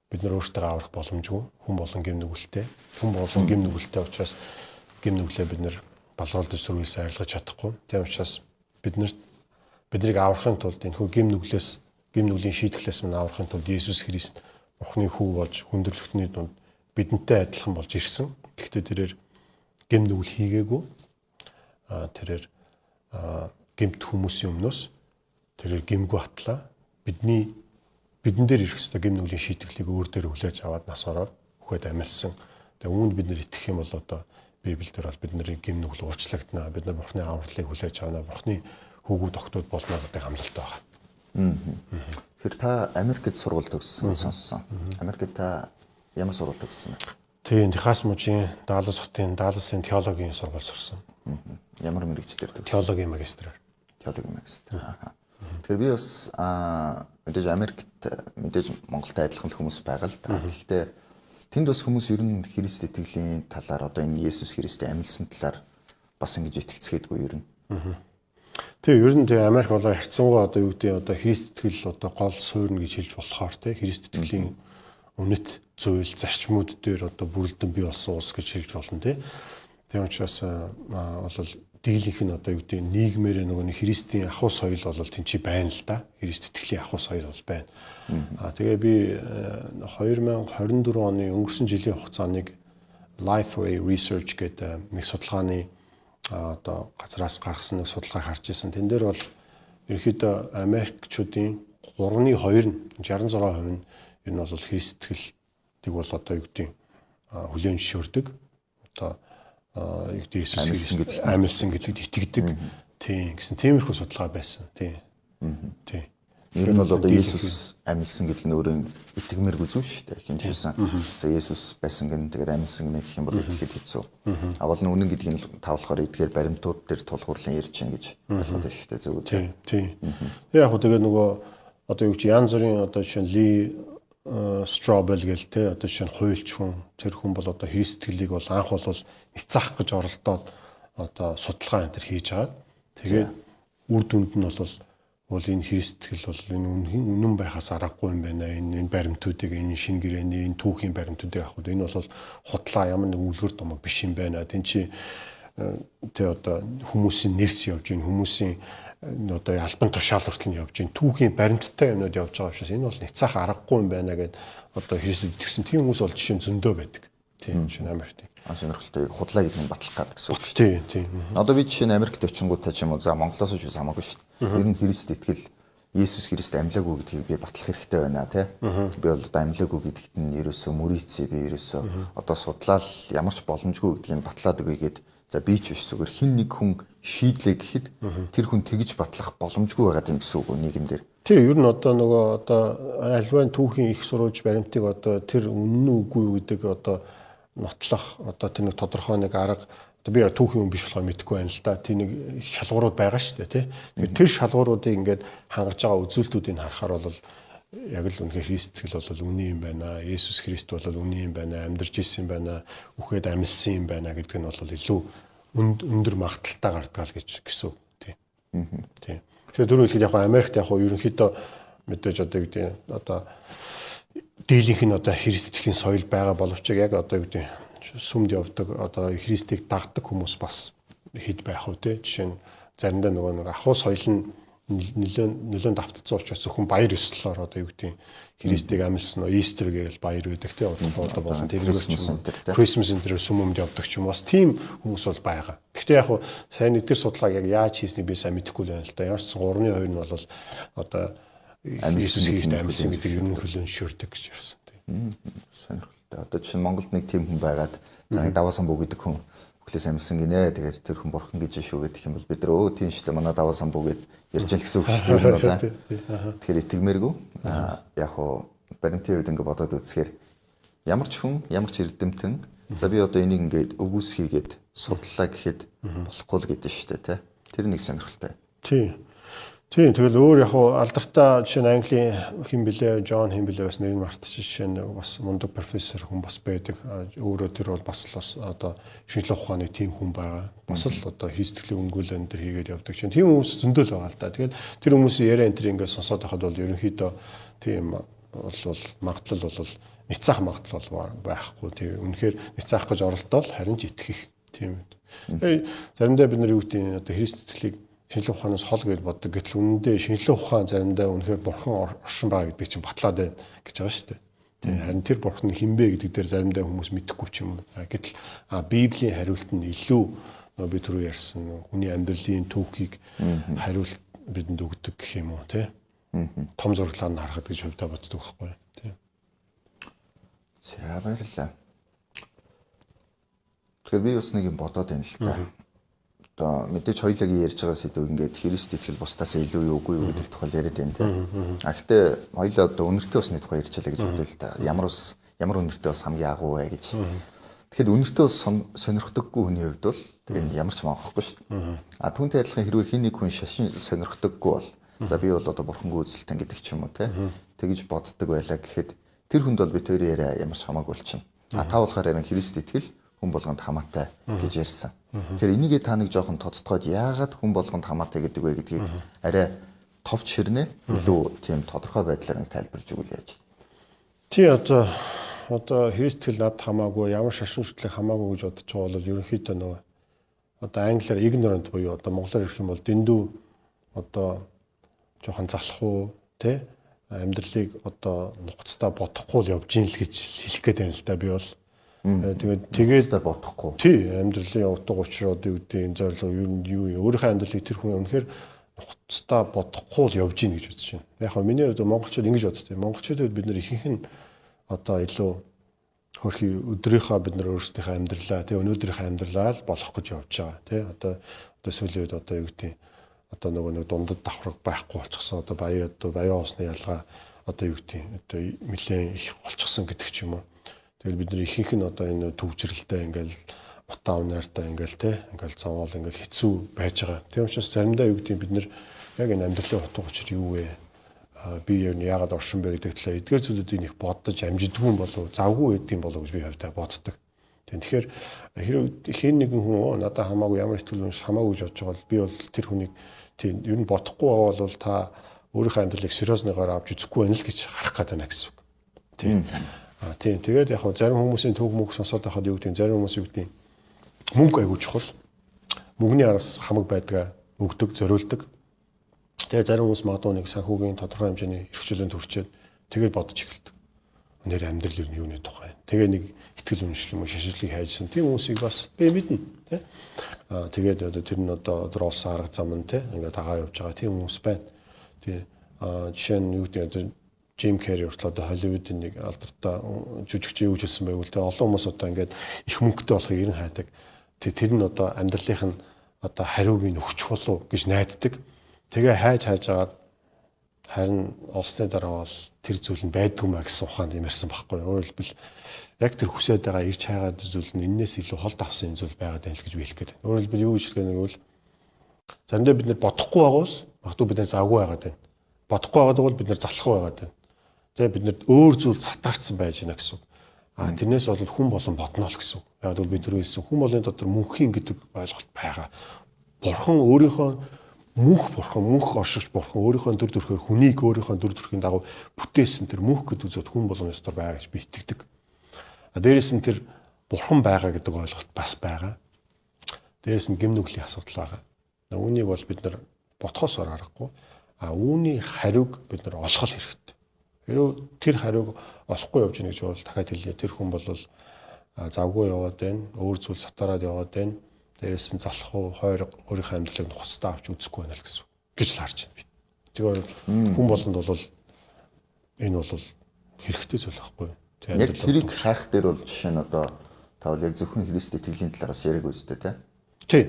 бид нар өөртөө аврах боломжгүй. Хүн болон гим нүгэлтэй. Хүн болон гим нүгэлтэй учраас гим нүглээ бид нар балруулж сүрүүлсээр арилгаж чадахгүй. Тийм учраас биднийг аврахын тулд энэхүү гим нүглийн шийдвэрлээс минь аврахын тулд Есүс Христ Бурхны хүү болж хүндрэлтний дунд бидэнтэй адилхан болж ирсэн. Гэхдээ тэрээр гим нүгэл хийгээгүй. Тэрээр гимт хүмүүсийн өмнөөс тэрээр гимгүй атлаа. Бидэн дээр ирэх ёстой гим нүглийн шийтгэлийг өөр дээр хүлээж аваад нас ороод үхээд амьдсан. Тэгээ үүнд бид нар итгэх юм бол одоо Библиэлд бол бидний гим нүгэл уучлагдана. Бид нар Бурхны авралыг хүлээж авна. Бурхны хүүгүүд огтуд болно гэдэг хамлалтай байна. Тэгэхээр та Америкт сургууль төгссөн сонссон. Америкт та ямар сургууль төгссөн бэ? Тийм, Техас мужийн Далласын теологийн сургууль сурсан. Ямар мэргэжлэр төгссөн? Теологийн магистраар. Теологийн магистр. Тэгэхээр би бас мэдээж Америкт мэдээж Монголтай адилхан хүмүүс байгаа л да. Гэхдээ тэнд бас хүмүүс ер нь Христ итгэлийн талаар одоо энэ Есүс Христийн амьдсан талаар бас ингэж итгэцгээдгүй ер нь. Тэгээ ер нь тэгээ Америк болоо харьцангуй одоо юу гэдэг одоо Христ итгэл одоо гол суурь гэж хэлж болохоор те Христ итгэлийн үнэт зүйл зарчмууд дээр одоо бүрэлдэн бий болсон улс гэж хэлж болно те. Тийм учраас бол дийлэнх нь одоо юу гэдэг нийгмээр нөгөө Христийн ахуй соёл бол тэнций байна л да. Христ итгэлийн ахуй соёл бол байна. Тэгээ би 2024 оны өнгөрсөн жилийн хугацааныг Lifeway Research гэдэг нэг судалгааны одоо газраас гаргасан нэг судалгаа харж ирсэн. Тэн дээр бол ерөнхийдөө Америкчуудын 3-ны 2 нь 66% нь ер нь бол Христ итгэлийг бол одоо юу гэдэг хүлээн зөвшөөрдөг. Одоо юу гэдэг Иесус амьдсан гэдэгт итгэдэг. Тийм гэсэн тиймэрхүү судалгаа байсан. Тийм. Тийм. Ер нь бол одоо Есүс амьдсан гэдэг нь өөрөө итгэмээргүй зүйл шүү дээ. Хин ч байсан. За Есүс байсан гэн тэгээд амьдсан гэх юм бол итгэхэд хэцүү. Авал нь үнэн гэдгийг тавлахаар эдгээр баримтууд дээр тулгуурлан ярьж чинь гэж ойлгоод байна шүү дээ. Зөв үү? Тийм. Тийм. Яг хөө тэгээд нөгөө одоо юу гэж янз бүрийн одоо жишээ Ли Стробел гэл те одоо жишээ нь хуйлч хүн тэр хүн бол одоо Христ итгэлийг бол анх бол няцаах гэж оролдоод одоо судалгаа энэ төр хийж байгаа. Тэгээд үр дүнд нь бол энэ Христ итгэл бол энэ үнэн байхаас аргагүй юм байна. Энэ баримтуудыг энэ шинэ гэрээний энэ түүхийн баримтуудыг авах уу. Энэ бол худлаа ямар нэг үлгэр домог биш юм байна. Тин чи тэ одоо хүмүүсийн нэрс явж гин хүмүүсийн одоо албан тушаал хүртэл нь явж гин түүхийн баримттай юмнууд явж байгаа учраас энэ бол няцаах аргагүй юм байна гэд одоо Христэд итгэсэн тийм хүмүүс бол жишээ нь зөндөө байдаг. Тийм чинь Америкт. Сонирхолтой худлаа гэдэг нь батлах гэдэг гэсэн үг шүү дээ. Тийм. Одоо би жишээ нь Америкт очингуудаа ч юм уу за Монголоос ч хамаагүй шүү дээ. Ер нь Христ итгэл Есүс Христ амьлаагүй гэдгийг би батлах хэрэгтэй байна тий. Би бол одоо амьлаагүй гэдэгт нь ерөөсөө мөрийцээ би ерөөсөө одоо судлаад ямар ч боломжгүй гэдгийг батлаад өгье гэд за би ч биш зүгээр хин нэг хүн шийдлээ гэхэд тэр хүн тэгж батлах боломжгүй байгаа юм гэсэн үг нийгэмдэр. Тий, ер нь одоо нөгөө одоо альваа түүхийн их сурвалж баримтыг одоо тэр үнэн үү үгүй юу гэдэг одоо нотлох одоо тэр нэг тодорхой нэг арга одоо би түүхийн хүн биш болохоо мэдэхгүй байна л да. Тэр нэг их шалгуурууд байгаа шүү дээ, тий. Тэгэхээр тэр шалгууруудыг ингээд хангаж байгаа үзүүлэлтүүдийг харахаар бол яг л үнэхээр Христ итгэл бол үний юм байна. Есүс Христ бол үний юм байна. Амьдарч ирсэн юм байна. Үхээд амьдсан юм байна гэдэг нь бол илүү өндөр магадaltaй гардаг л гэсэн үг тий. Тий. Тэгэхээр дөрөв хэлэхэд яг Америкт яг ерөнхийдөө мэдээж одоо юу гэдэг одоо дийлийнх нь одоо Христ итгэлийн соёл байгаа боловч яг одоо юу гэдэг сүмд явдаг одоо Христийг дагдаг хүмүүс бас хэд байх вэ тий. Жишээ нь заримдаа нөгөө нэг ахуй соёл нь нэлээд давтцсан учраас зөвхөн баяр ёслолоор одоо юу гэдэг Христийг амьдсан Easter гэж баяр үүдэг тий. Одоо болон Christmas энэ сүмөмд явдаг ч юм бас тийм хүмүүс бол байгаа. Гэхдээ яг сайн эдгээр судалгааг яг яаж хийснийг би сайн мэдэхгүй байна л да. Ямар ч 3-2 нь бол одоо Иесус Христ амьдсан гэдэг юм хөлөн шүрдэг гэж ярьсан тий. Сонирхолтой. Одоо жишээ нь Монголд нэг тийм хүн байгаад за даваасан бүү гэдэг хүн Хүлээс амьсан гинэ. Тэгээд тэр хүн бурхан гэж шүү гэдэг юм бол бид нар тийм шүү дээ. Манай даваасан бүүгээд ярьж ил гэсэн үг шүү дээ. Тэгэхээр итгэмээргүй. Яг хоо баримтын үед ингэ бодоод үзэхээр ямар ч хүн, ямар ч эрдэмтэн за би одоо энийг ингээд өгөөсхийгээд судлаа гэхэд болохгүй л гэдэг шүү дээ, тэр нэг сонирхолтой. Тийм. Тэгэл өөр яг алдартай жишээ нь Английн хин блэ, Джон хин блэ бас нэрийг мартчих жишээ нь бас мундаг профессор хүн бас байдаг. Өөрөө тэр бол бас одоо шинжлэх ухааны тийм хүн байгаа. Бас л одоо хийстгэлийн өнгөлөн тэр хийгээд явдаг чинь. Тийм хүмүүс зөндөл байгаа л да. Тэгэл тэр хүмүүсийн яриа энэ төр ингээд сонсоод байхад бол ерөнхийдөө тийм бол магадлал бол нэцаах магадлал байхгүй. Тийм үнэхээр нэцаах гэж оролдоод харин ч итгэх тийм. Заримдаа бид нар юу гэдэг одоо Христ итгэлийг шинжлэх ухаанаас хол гэж боддог. Гэтэл үнэндээ шинжлэх ухаан заримдаа үнэхээр бурхан оршин байгаа гэдэг чинь батлаад байна гэж байгаа шүү дээ. Тийм харин тэр бурхан хинбэ гэдэг дээр заримдаа хүмүүс мэдэхгүй ч юм. Гэтэл Библийн хариулт нь илүү би түрүү ярьсан хүний амьдралын түүхийг хариулт бидэнд өгдөг гэх юм уу тий. Том зураглаар нь харахад гэж хувьдаа боддог байхгүй тий. За баярлалаа. Тэгэхээр би бас нэг юм бодоод байна л та. Одоо мэдээж хоёулагийн ярьж байгаа сэдв ингээд Христ итгэл бусдаас илүү юу үгүй юу гэдэг тухай яриад байна тийм. Гэхдээ хоёулаа одоо үнэртэй усны тухай ярьчлаа гэж бодлоо л та. Ямар үнэртэй бас хамгийн агуу вэ гэж. Тэгэхэд үнэртэй ус сонирхдаггүй хүний хувьд бол тэгээд ямар ч маахгүй шүү дээ. Түүнтэй адилхан хэрвээ хин нэг хүн шашин сонирхдаггүй бол за би бол одоо бурхангүй үзэлтэн гэдэг ч юм уу тийм. Тэгж боддог байлаа гэхэд тэр хүнд бол би тэр яриа ямар ч хамаагүй болчихно. Та болохоор харин Христ итгэл хүн болгонд хамаатай гэж ярьсан. Тэгэхээр энийгээ та нэг жоохон тодтогоод яагаад хүн болгонд хамаатай гэдэг вэ гэдгийг арай товч ширнэ илүү тийм тодорхой байдлаар нэг тайлбарж өгвөл яаж. Тий одоо Христ итгэл над хамаагүй ямар шашин шүтлэг хамаагүй гэж бодож байгаа бол ерөнхийдөө нөгөө одоо англиар ignorant буюу одоо монголоор хэлэх юм бол дэндүү одоо жоохон залхуу тий амьдралыг одоо нухацтай бодохгүй л явж ийн л гэж хэлэх гээд байна л да би бол. Тэгээд бодохгүй. Тий, амьдралын утга учир одоо юу гэдэг энэ зорилго юу өөрийнхөө амьдралыг тэр хүн үнэхээр нухацтай бодохгүй л явж гин гэж үзэж байна. Яг хөө миний хувьд монголчууд ингэж боддог. Монголчуудад бид нэр ихэнх нь одоо илүү хөрхи өдрийнхөө бид нар өөрсдийнхөө амьдралаа тий өнөөдрийнхөө амьдралаа л болох гэж явж байгаа. Тий одоо сүүлийн үед одоо юу гэдэг одоо нэг дундад давхраг байхгүй болчихсон. Одоо баян усны ялгаа одоо юу гэдэг одоо нэлээд их болчихсон гэдэг ч юм уу. Тэгэл бид нар ихэнх нь одоо энэ төвчрэлтэй ингээл утаа унаартай ингээл те ингээл зовоол ингээл хэцүү байж байгаа. Тийм учраас заримдаа юу гэдэг бид нар яг энэ амьдралын утга учир юу вэ? Би яагаад оршин бэ гэдэг талаар эдгээр зүйлүүдийг их бодож амжидгүй юм болов завгүй байдсан болов гэж би хавьтаа боддог. Тэгэхээр хэрэг хэн нэгэн хүн надад хамаагүй ямар итгэл үнс хамаагүй гэж бодож байгаа бол би бол тэр хүнийг тийм ер нь бодохгүй байгаа бол та өөрийнхөө амьдралыг сериоснойгоор авч үзэхгүй байна л гэж харах гээд байна гэсэн үг. Тийм. Тийм. Тэгээд яг зарим хүмүүсийн төг мөг сонсоод байхад юу гэдэг зарим хүмүүс юу гэдэг мөнгө аягүй чухал. Мөнгөний араас хамаг байдгаа өгдөг, зориулдаг. Тэгээд зарим хүмүүс магадгүй нэг санхүүгийн тодорхой хэмжээний эрхчлэлд төрчөөд тэгээд бодож эхэлдэг. Өнөр амьдрал юу юуны тухай. Тэгээ нэг итгэл үнэмшил юм шашиллыг хайжсан. Тийм хүмүүсийг бас би мэднэ, тий. Тэгээд одоо тэр нь одоо олсон арга зам нь тий ингээд тагаа явж байгаа тийм хүмүүс байна. Тий. Жишээ нь юу гэдэг Jim Carrey уртлаа одоо Hollywood-ийн нэг алдартай жүжигчийн юу хэлсэн байвал тэгээ олон хүмүүс одоо ингээд их мөнгөтэй болохыг ерэн хайдаг. тэр нь одоо амьдралынх нь одоо хариуг нь өгч болов гэж найддаг. Тэгээ хайж агаад харин олсны дараа бол тэр зүйл нь байдгүй маа гэсэн ухаанд юм ярьсан байхгүй. Өөрөөр хэлбэл яг тэр хүсээд байгаа ирж хайгаад зүйл нь энээс илүү холд авсан зүйл байгаад байна л гэж би хэлэх гээд. Өөрөөр хэлбэл юу гэж хэлэх нэг бол заримдаа бид нэр бодохгүй байгаас магадгүй бид нэр завгүй байгаад байна. Бодохгүй байгаад бол бид нэр залхах байгаад байна. Тэгээ бид нэр өөр зүйл сатаарцсан байж байна гэсэн. Тэрнээс бол хүн болон бодно л гэсэн. Яг бол бид түрүү хэлсэн хүн болын дотор мөнхийн гэдэг ойлголт байгаа. Бурхан өөрийнхөө мөнх оршигч бурхан өөрийнхөө төр төрхөөр хүнийг өөрийнхөө төр төрхийн дагуу бүтээсэн тэр мөнх гэдэг зүйл хүн болгоны дотор байгаа гэж би итгэдэг. Дээрээс нь тэр бурхан байгаа гэдэг ойлголт бас байгаа. Дээрээс нь гим нүглийн асуудал байгаа. Үүнийг бол бид нар бодхоос аргагүй. Үүний хариуг бид нар олох хэрэгтэй. Хэрвээ тэр хариуг олохгүй явж ийн гэж бол дахиад хэлье. Тэр хүн бол завгүй яваад байна, өөр зүйл сатараад яваад байна. Дээрээс нь залах уу, хойр өөрийнхөө амьдралыг нухацтай авч үзэхгүй байна л гэсэн гэж л харж байна би. Тэгэхээр хүн болонд бол энэ бол хэрэгтэй зүйл байхгүй. Яг тэрийг хайх дээр бол жишээ нь одоо тавал яг зөвхөн Христ итгэлийн талаараас яриаг үзтэй тий.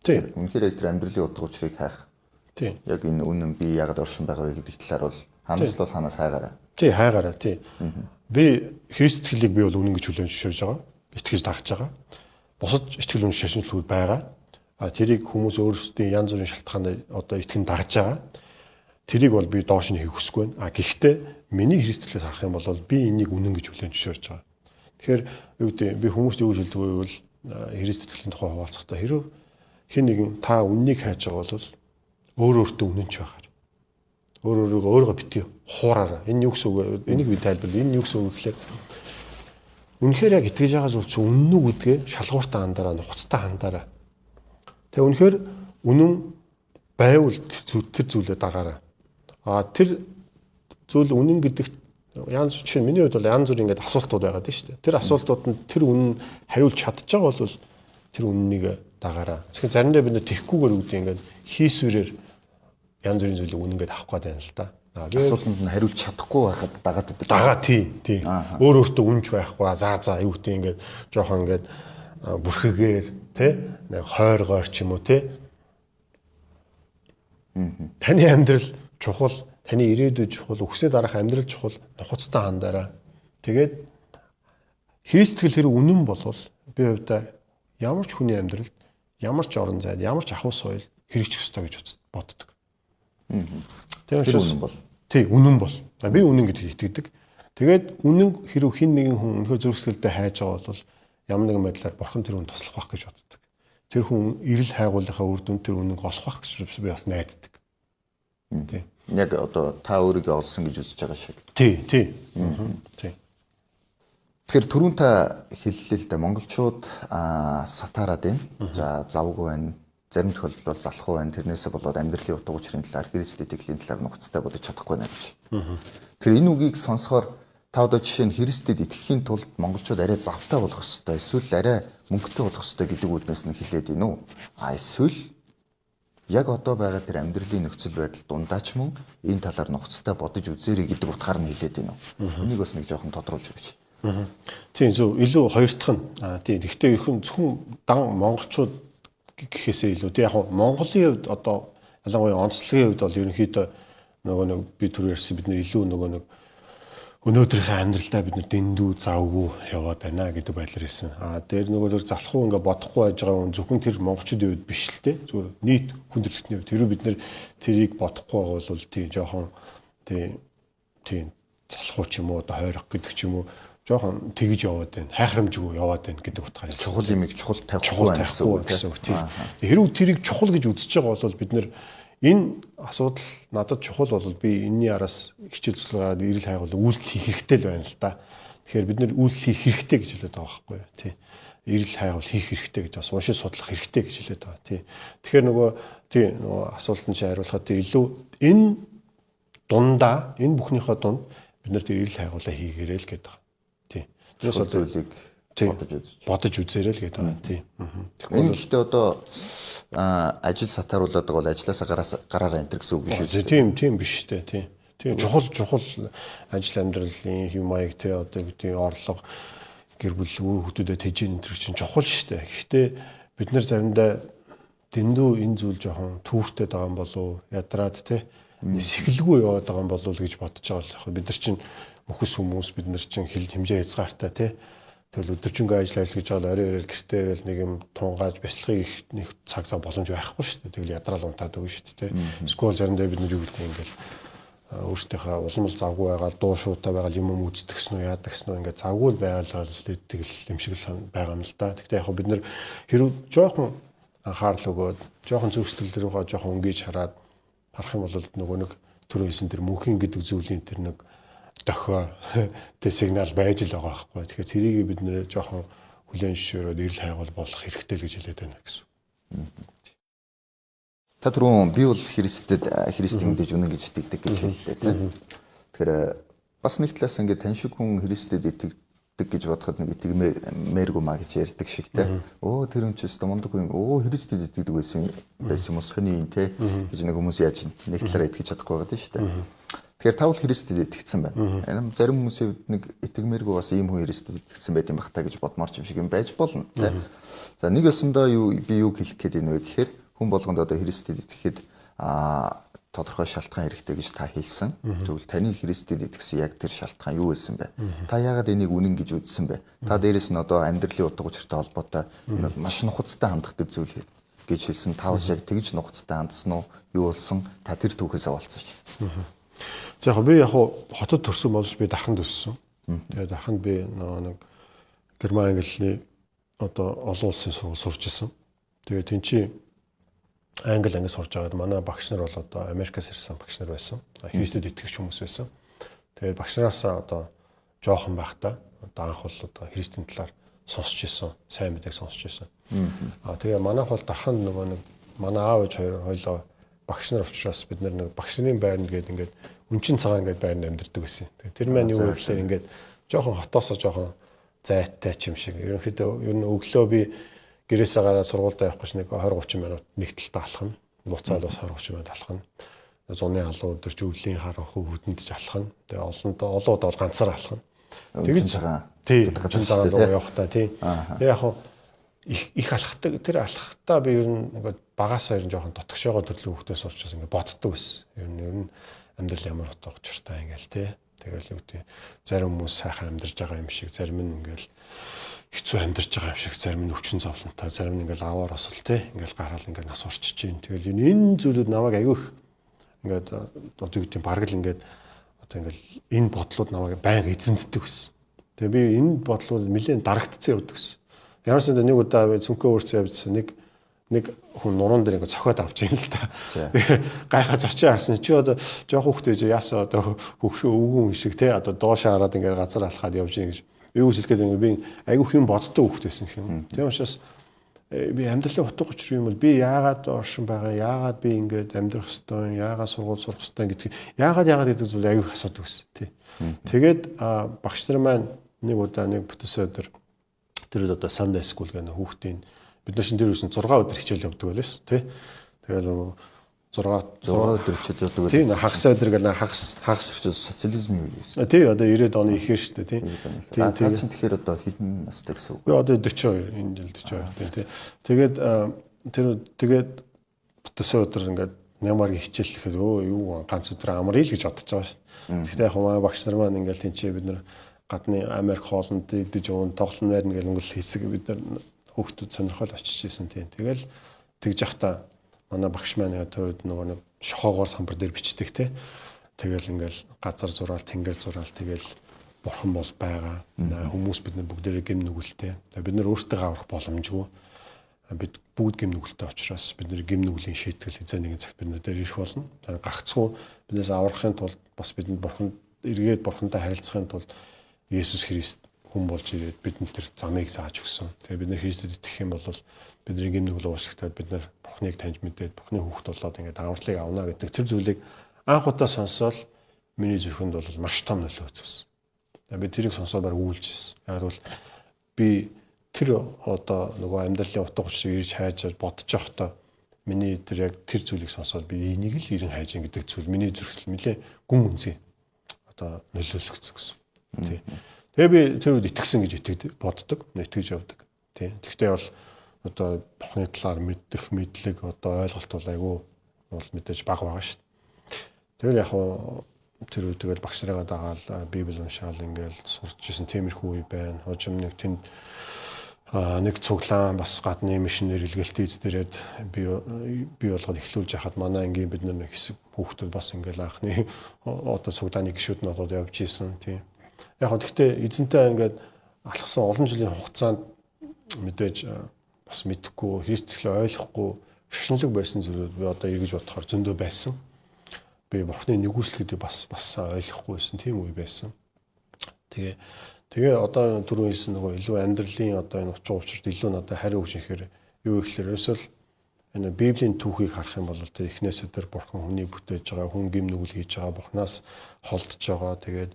Тий. Үнэхээр тэр амьдралын утга учирыг хайх. Тий. Яг энэ үнэн би ягаад оршин байгаа вэ гэдэг талаар бол ханаас бол ханаас хайгаараа. Тий, хайгаараа тий. Би Христ итгэлийг би бол үнэн гэж хүлээн зөвшөөрж байгаа. Итгэж дагж байгаа. Бусад итгэл үнэн шашинлууд байгаа. Тэрийг хүмүүс өөрсдийн янз бүрийн шалтгаанд одоо итгэн дагж байгаа. Тэрийг бол би доош нь хийх хүсэхгүй байна. Гэхдээ миний Христлээс харах юм бол би энийг үнэн гэж хүлээн зөвшөөрж байгаа. Тэгэхээр юу гэдэг би хүмүүст юу гэж хэлдэг вэ гэвэл Христ итгэлийн тухай хуваалцахдаа хэрэг хэн нэгэн та үннийг хайж байгаа бол өөртөө үнэнч байгаар. Өөрийгөө битгий хуураараа. Энэ юу гэсэн үг вэ? Энийг би тайлбарлая. Энэ юу гэсэн үг гэхээр үнэхээр яг итгэж байгаа зүйл чинь үнэн үү гэдгээ шалгууртаа хандаараа, нухацтай хандаараа. Тэгээ үнэхээр үнэн байвал тэр зүйлээ дагаараа. Тэр зүйл үнэн гэдэгт янз чинь миний хувьд бол янз бүрийн ингээд асуултууд байгаад байна шүү дээ. Тэр асуултууданд тэр үнэн хариулж чадчих байгаа бол тэр үннийг дагаараа. Тэгэхээр заримдаа бид нэ тэхгүйгээр үүдээ ингээд хийсвэрээр янз бүрийн зүйлийг үнэнгээд авах гээд байна л да. Асуултанд нь хариулж чадахгүй байхад дагаад байдаг. Дагаа тий. Өөртөө үнж байхгүй. За юу гэдэг ингээд жоохон ингээд бүрхэгээр тий нэг хойргоор ч юм уу тий. Таны амьдрал чухал, таны ирээдүйд чухал, өгсөд дараах амьдрал чухал, нухацтай хандаараа. Тэгээд Христ итгэл хэрэг үнэн болвол би хувьдаа ямар ч хүний амьдралд, ямар ч орон зайд, ямар ч ахуй соёл хэрэгжих ёстой гэж боддог. Тэр үнэн бол. Тий, үнэн бол. Би үнэн гэдэгт итгэдэг. Тэгээд үнэн хэрэг хин нэгэн хүн өнөхөр зүрхсгэлдээ хайж байгаа бол ямар нэгэн байдлаар бурхан тэр хүн туслах байх гэж боддог. Тэр хүн эрэл хайгуулынхаа үр дүнд тэр үнэнг олох байх гэж би бас найддаг. Тий. Яг одоо та өөрийгөө олсон гэж үзэж байгаа шиг. Тий. Тий. Тэгэхээр түрүүн та хэллээ л дээ монголчууд сатаарад байна. За завгүй байна. Зарим тохиолдолд бол залхуу байна. Тэрнээсээ болоод амьдралын утга учирын талаар, Христ итгэлийн талаар нухацтай бодож чадахгүй байна гэж. Тэгэхээр энэ үгийг сонсохоор та одоо жишээ нь Христэд итгэхийн тулд монголчууд арай завтай болох ёстой, эсвэл арай мөнгөтэй болох ёстой гэдэг үүднээс нь хэлээд гинүү. Эсвэл яг одоо байгаа тэр амьдралын нөхцөл байдал дундаа ч мөн энэ талаар нухацтай бодож үзээрэй гэдэг утгаар нь хэлээд гинүү. Энийг бас нэг жоохон тодруулж өгөөч. Тийм зөв. Илүү хоёр дахь нь. Тийм. Гэхдээ зөвхөн дан монголчууд гэхээсээ илүү. Яг Монголын хувьд одоо ялангуяа онцлогийн хувьд бол ерөнхийдөө нөгөө нэг би түр ярьсан бид нэр илүү нөгөө нэг өнөөдрийнхээ амьдралдаа бид нар дэндүү завгүй яваад байна гэдэг байдлаар хэлсэн. Дээр нөгөө залхуу ингээ бодохгүй байж байгаа хүн зөвхөн тэр монголчуудын хувьд биш л те. Зүгээр нийт хүндрэлтний хувьд тэрүү бид нар тэрийг бодохгүй байгаа бол тийм жоохон тийм залхуу ч юм уу одоо хойрох гэдэг ч юм уу жоохон тэгж яваад байна. Хайхрамжгүй яваад байна гэдэг утгаар хэлсэн. Чухал юмыг чухал тавихгүй гэсэн үг тийм. Хэрвээ тэрийг чухал гэж үзэж байгаа бол бид нэр энэ асуудал надад чухал бол би энэний араас хичээл зүсэл гараад ирэл хайгуул үйлдэл хийх хэрэгтэй л байна л да. Тэгэхээр бид нэр үйлдэл хийх хэрэгтэй гэж хэлээд байгаа байхгүй юу тийм. Ирэл хайгуул хийх хэрэгтэй гэж бас уншиж судлах хэрэгтэй гэж хэлээд байгаа тийм. Тэгэхээр нөгөө асуултанд чи хариулахад илүү энэ дундаа энэ бүхнийхээ дунд бид нар тэр ирэл хайгуулаа хийгээрэй л гэдэг. Тэр зүйлийг бодож үзээрэй л гэдэг байгаа тийм. Энэ гэхдээ одоо ажил сатааруулаад байгаа бол ажлаасаа гараараа энэ гэсэн үг биш үү? Тийм биш үү тийм. Тийм чухал ажил амьдралын хэв маяг те одоо гэдэг орлого гэр бүл хүүхдүүдэд тэжээн энэ чинь чухал шүү дээ. Гэхдээ бид нар заримдаа дэндүү энэ зүйл жоохон түүртэй байгаа юм болов ядраад те сэхэлгүй яваад байгаа юм болов гэж бодож байгаа л бид нар чинь мөхөс хүмүүс бид нар чинь хэмжээ хязгаартай те тэгэл өдөржингөө ажиллаж гэж байгаа орой орой гэртээ ирэл нэг юм тунгааж бяцлахыг их нэг цаг цаг боломж байхгүй шүү дээ тэгэл ядраал унтаад өгнө шүү дээ те скол заримдаа бид нар юу гэдэг ингээл өөртөөхөө улам завгүй байгаа дуу шуутай байгаа юм үздэгсэн үү яадагсэн үү ингээд завгүй байгалаа л тэгэл юм шиг л байгаа юм л да. Гэхдээ яг бид нэр хэрэг жоохон анхаарал өгөөд жоохон зөвсгөл рүүгээ жоохон өнгөж хараад харах юм бол нөгөө нэг түрүү хэлсэн тэр мөнхийн гэдэг зүйлийн тэр нэг дохио тэр сигнал байж л байгаа байхгүй. Тэгэхээр тэрийг бид нэр жоохон хүлээн зөвшөөрөөд ирэл хайгуул болох хэрэгтэй л гэж хэлээд байна гэсэн. Та түрүүн би бол Христэд мэдээж үнэн гэж итгэдэг гэж хэллээ тийм. Тэгэхээр бас нэг талаас ингээд тань шиг хүн Христэд итгэдэг гэж бодоход нэг итгэмээргүй маа гэж ярьдаг шиг тийм. Оо тэр хүн ч өстө мундаг юм. Оо Христэд итгэдэг байсан юм уу сони юм тийм гэж нэг хүмүүс яаж нэг талаараа итгэж чадахгүй байгаа шүү дээ. Тэгэхээр та бол Христэд итгэсэн байна. Зарим хүмүүсийн хувьд нэг итгэмээргүй бас ийм хүн Христэд итгэсэн байт юм бах та гэж бодмоор ч юм шиг юм байж болно тийм. За нэг өсөндөө би юу хэлэх гээд байна вэ гэхээр хүн болгонд одоо Христэд итгэхэд тодорхой шалтгаан хэрэгтэй гэж та хэлсэн. Тэгвэл таны Христэд итгэсэн яг тэр шалтгаан юу байсан бэ? Та яагаад энийг үнэн гэж үзсэн бэ? Та дээрэс нь одоо амьдралын утга учиртай холбоотой маш нухацтай хандах гэж зүйл гэж хэлсэн. Та бас яг тэгж нухацтай хандсан уу? Юу болсон? Та тэр түүхээс авалцаач. За яг би яг хотод төрсөн болж би дарханд өссөн. Тэгээд дарханд би нэг Герман англи одоо олон улсын сургууль сурч ирсэн. Тэгээд тэнцээ англи анги сурж байгаад манай багш нар бол одоо Америкаас ирсэн багш нар байсан. Христэд итгэгч хүмүүс байсан. Тэгээд багш нараасаа одоо жоохон байхдаа одоо анх бол одоо Христийн талаар сонсч ирсэн, сайн мэдээг сонсч ирсэн. Тэгээ манайх бол дарханд нөгөө нэг манай аав ээж хоёр хоёлоо багш нар учраас бид нэг багш нарын байранд гээд ингээд үнчин цагаан ингээд байранд амьдардаг байсан. Тэгээд тэр маань юу вэ гэхээр ингээд жоохон хотоосоо жоохон зайтай ч юм шиг. Ерөнхийдөө ер нь өглөө би гэрээсээ гараад сургуультай явах гэж нэг 20-30 минут нэг талд алхах нь. Буцаад бас 20-30 минут алхах нь. Зуны алуу өдөр чи өвлийн хар хөдөндж алхах нь. Тэгээ олоод бол ганцаар алхах нь. Тэгээд цагаан. Тийм. Цагаан руу явахтаа тийм. Тэгээ яг их алхахдаг тэр алхахтаа би ер нь ингээд багасаа ер нь жоохон дотгошоогоо төрлөө хөвгтөөс уучраас ингээд боддог байсан. Ер нь амьдрал ямар утга учиртай ингээл тий. Тэгэл юу гэдэг зарим хүмүүс сайхан амьдарч байгаа юм шиг, зарим нь ингээл хэцүү амьдарч байгаа юм шиг, зарим нь өвчин зовлонтой, зарим нь ингээл аваар осол тий. Ингээл гараал ингээл нас урчиж чинь. Тэгэл энэ зүйлүүд намайг аягүй ингээд одоо юу гэдэг бараг л ингээд одоо ингээл энэ бодлууд намайг байнга эзэмддэг байсан. Тэгээ би энэ бодлууд нэлээд дарагдцсан явдаг гэсэн. Ямарсаа нэг удаа цүнхөө өөрцөө явжсэн нэг хүн нуруунд дээр ингээ цохоод авч ийн л та. Гайхаа зочоо харсан чи одоо жоох хүүхдээ яасаа одоо хөвшөө өвгөн шиг те одоо доошоо хараад ингээ газар алхаад явж ийн гэж. Юу хэлгээд ингээ би айгүйх юм боддог хүүхдээсэн юм. Тийм учраас би амьдралын утга учир юм бол би яагаад оршин байгаа, яагаад би ингээд амьдрах ёстой, яагаад сургууль сурах ёстой гэдэг яагаад гэдэг зүйл айгүйх асуудаг гэсэн тий. Тэгээд багш нар маань нэг удаа нэг бүтээсөдөр тэр одоо Sunday School гэх хүүхдийн бид нар шин тэр үсэн 6 өдөр хичээл явдаг байлээс тий. Тэгэл 6 өдөр хичээл явдаг. Тийм хагас өдөр гэнэ хагас социализм юу вэ? Тий одоо 90-ад оны ихээр шүү дээ тий. Тийм тэгэхээр одоо хэдэн настай гэсэн үг? Би одоо 42 энэ жил 42 тий. Тэгээд бүтээсээ өдөр ингээд нямаргийн хичээл гэхэд юу ганц өдөр амар ил гэж бодож байгаа шүү. Гэхдээ яг манай багш нар маань ингээд тэнцээ бид нар гадны Америк хоолнд идэж уун тоглоом найрна гэл өнгөл хийцэг бид нар хүүхдүүд сонирхол очиж исэн тийм. Тэгэл тэгж явахдаа манай багш маань төрөд нөгөө нэг шохоогоор самбар дээр бичдэг те. Тэгэл ингээл газар зураал, тэнгэр зураал тэгэл бурхан бол байгаа. Хүмүүс бид нар бүгдээрээ гэм нүгэлтэй. Бид нар өөртөө аврах боломжгүй. Бид бүгд гэм нүгэлтэй учраас бид нар гэм нүглийн шийтгэл эзэн нэгэн цагт бид нар дээр ирэх болно. Гагцгүй биднээс аврахын тулд бас бидэнд бурхан эргээд бурхантай харилцахын тулд Есүс Христ хүн болж ирээд бидэнд тэр замыг зааж өгсөн. Тэгээ бид нар Христэд итгэх юм бол бидний гэм нүгэл уушигтаад бид нар Бурхныг таньж мэдээд Бурхны хүүхэд болоод ингээд авралыг авна гэдэг тэр зүйлийг анх удаа сонсоод миний зүрхэнд бол маш том нөлөө үзсэн. Тэгээ би тэрийг сонсоод баг үйлжсэн. Яг бол би тэр одоо нөгөө амьдралын утга учирыг ирж хайж бодож явахдаа миний тэр яг тэр зүйлийг сонсоод би энийг л ирэн хайж гэдэг зүйл миний зүрхсэл нэлээ гүн үнцээ одоо нөлөөлөгдсөн гэсэн. Тий. Тэгээ би тэр үед итгэсэн гэж боддог, итгэж явдаг. Тий. Тэгвэл бол одоо Бурхны талаар мэддэх мэдлэг одоо ойлголт бол айгүй бол мэдээж бага байгаа шүү дээ. Тэгэл яг тэр үед тэгэл багш нарыгаа дагаал Библи уншаал ингээл сурч ирсэн тиймэрхүү үе байна. Хожим нэг тэнд нэг цуглаан бас гадны мишнэр илгээлт эздэрээд би болгоод эхлүүлж яхад манай ангийн бид нар хэсэг хүүхдүүд бас ингээл анхны одоо цуглааны гишүүд нь болоод явж исэн тийм. Яг гэхдээ эзэнтэй ингээд алхсан олон жилийн хугацаанд мэдээж бас мэдэхгүй Христ итгэл ойлгохгүй шашинлаг байсан зүйлүүд би одоо эргэж бодохоор зөндөө байсан. Би Бурхны нэгүсэл гэдэг бас ойлгохгүй байсан тийм үе байсан. Тэгээ одоо түрүү хэлсэн нөгөө илүү амьдралын одоо энэ учир учирд илүү надад хариу өгч ихээр юу гэхээр ерөөсөө энэ Библийн түүхийг харах юм бол тэр эхнээсээ тэр Бурхан хүнийг бүтээж байгаа, хүн гим нүгэл хийж байгаа, Бурханаас холдож байгаа. Тэгээд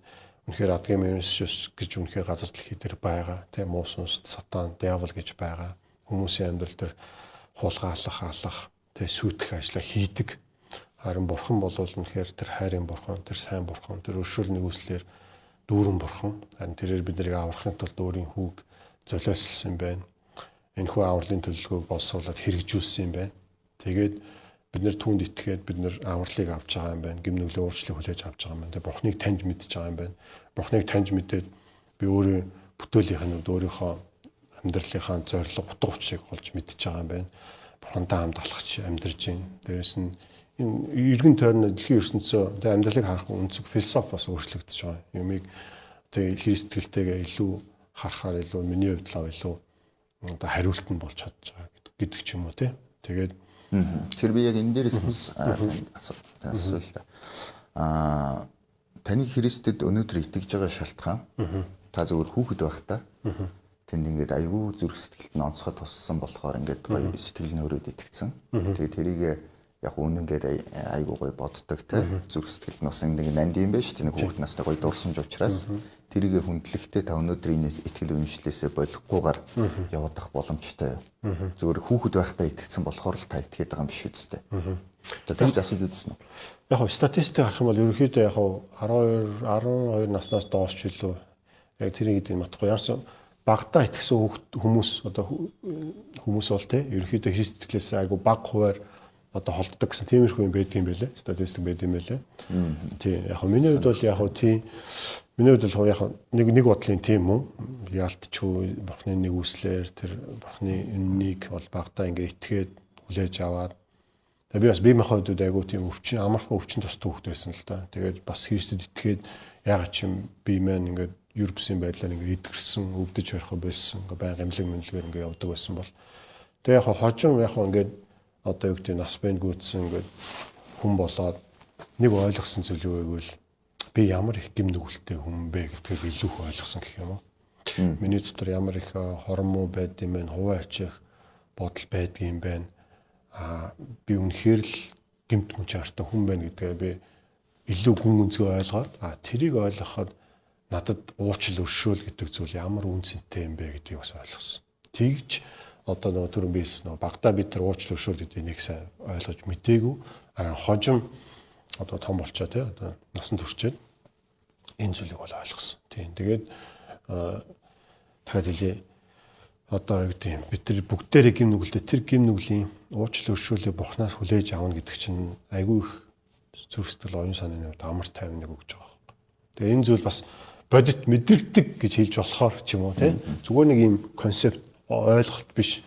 үнэхээр адгийн Месиус гэж үнэхээр газар дэлхий дээр байгаа. Тэ муус сүнс, сатан, диавол гэж байгаа. Хүмүүсийн амьдрал дээр хулгайлах, алах, тэ сүйтгэх ажлаа хийдэг. Харин Бурхан бол үнэхээр тэр хайрын Бурхан, тэр сайн Бурхан, тэр өршөөл нэгүслэр дүүрэн Бурхан. Харин тэрээр бид нарыг аврахын тулд өөрийн хүүг золиослсон юм байна. Энэ хүү авралын төлөвлөгөөг боловсруулад хэрэгжүүлсэн юм байна. Тэгээд бид нар түүнд итгээд бид нар авралыг авч байгаа юм байна. Гим нүглийн уурчлыг хүлээж авч байгаа юм байна. Тэгээд Бурхныг таньж мэдж байгаа юм байна. Бурхныг таньж мэдээд би өөрийн бүтээлийнхэн үед өөрийнхөө амьдралынхаа зорилго, утга учирыг олж мэдж байгаа юм байна. Бурхантай хамт алхаж амьдарч байна. Дээрээс нь энэ эргэн тойрны дэлхийн ертөнцөө тэгээд амьдралыг харах өнцөг философи бас өөрчлөгдөж байгаа. Юмыг тэгээд Христ итгэлтэйгээ илүү харахаар илүү миний хувьд л илүү одоо хариулт нь болж чадж байгаа гэдэг ч юм уу тий. Тэгээд тэр би яг энэ дээрээс асуулт таны Христэд өнөөдөр итгэж байгаа шалтгаан та зөвхөн хүүхэд байхдаа тэнд ингээд аягүй зүрх сэтгэлд нь онцгой туссан болохоор ингээд гоё сэтгэл нөрөөд итгэцэн. Тэгээд тэрийг яг үнэнгээр айгуу гоё боддог те зүрх сэтгэлд нь бас нэг нанд юм байна шүү дээ. Хүүхэд настай гоё дурсамж учраас тэрийг хүндлэхдээ та өнөөдөр энэ итгэл үнэмшлээсээ болохгүйгээр явах боломжтой. Зөвхөн хүүхэд байхдаа итгэцэн болохоор л та итгээд байгаа юм биш үсттэй. За тэгж асууж үзсэн үү? Яг нь статистик харах юм бол ерөнхийдөө яг 12 наснаас доош ч илүү яг тэрийг гэдэг нь матахгүй. Яарсан багтаа итгэсэн хүмүүс одоо хүмүүс бол те ерөнхийдөө Христ итгэлээс айгу баг хуваар одоо холддог гэсэн тиймэрхүү юм байдаг юм байлээ. Статистик байдаг юм байлээ. Тийм яг миний хувьд бол яг тийм миний хувьд бол яг нэг бодлын тийм үү яалтчгүй Бурхны нэг үслэр тэр Бурхны үннийг бол багтаа ингээ итгээд хүлээж аваад би бас би махад айгу тийм өвчин амархан өвчин тустай хөвгт байсан л да. Тэгээд бас Христэд итгээд ягаад ч юм би маань ингээ юрбсын байдлаар ингээ идгэрсэн өвдөж барих байсан ингээ байнга эмнэлэг мэнлэгээр ингээ явдаг байсан бол тэгээд яг хожим яг ингээ одоо юу гэдэг нас байн гүйтсэн ингээд хүн болоод нэг ойлгосон зүйл юу гэвэл би ямар их гим нүгэлтэй хүн бэ гэдгийг илүү их ойлгосон гэх юм уу. Миний дотор ямар их хормоо байд юм бэ, хуваа ачих бодол байдгийн байна. Би үнэхээр л гимт мчаартай хүн байна гэдгээ би илүү гүн гүнзгий ойлгоод тэрийг ойлгоход надад уучлал өршөөл гэдэг зүйл ямар үнцэнтэй юм бэ гэдгийг бас ойлгосон. Тэгж одоо нөгөө түрүүн биелсэн нөгөө багтаа бид тэр уучлал өршөөл гэдэг нэг сайн ойлгож мдээгүй. Хожим одоо том болчоо тий одоо насан туршид энэ зүйлийг бол ойлгосон. Тийм. Тэгээд дахиад хэлье. Одоо юу гэдэг юм бид нар бүгдээрээ гим нүгэлтэй тэр гим нүглийн уучлал өршөөлийг Бурхнаас хүлээж авна гэдэг чинь айгүй их зүрх сэтгэл оюун санааны хувьд амар тайвныг өгж байгаа юм. Тэгээ энэ зүйл бас бодит мэдрэгдэг гэж хэлж болохоор ч юм уу тий зүгээр нэг юм концепт ойлголт биш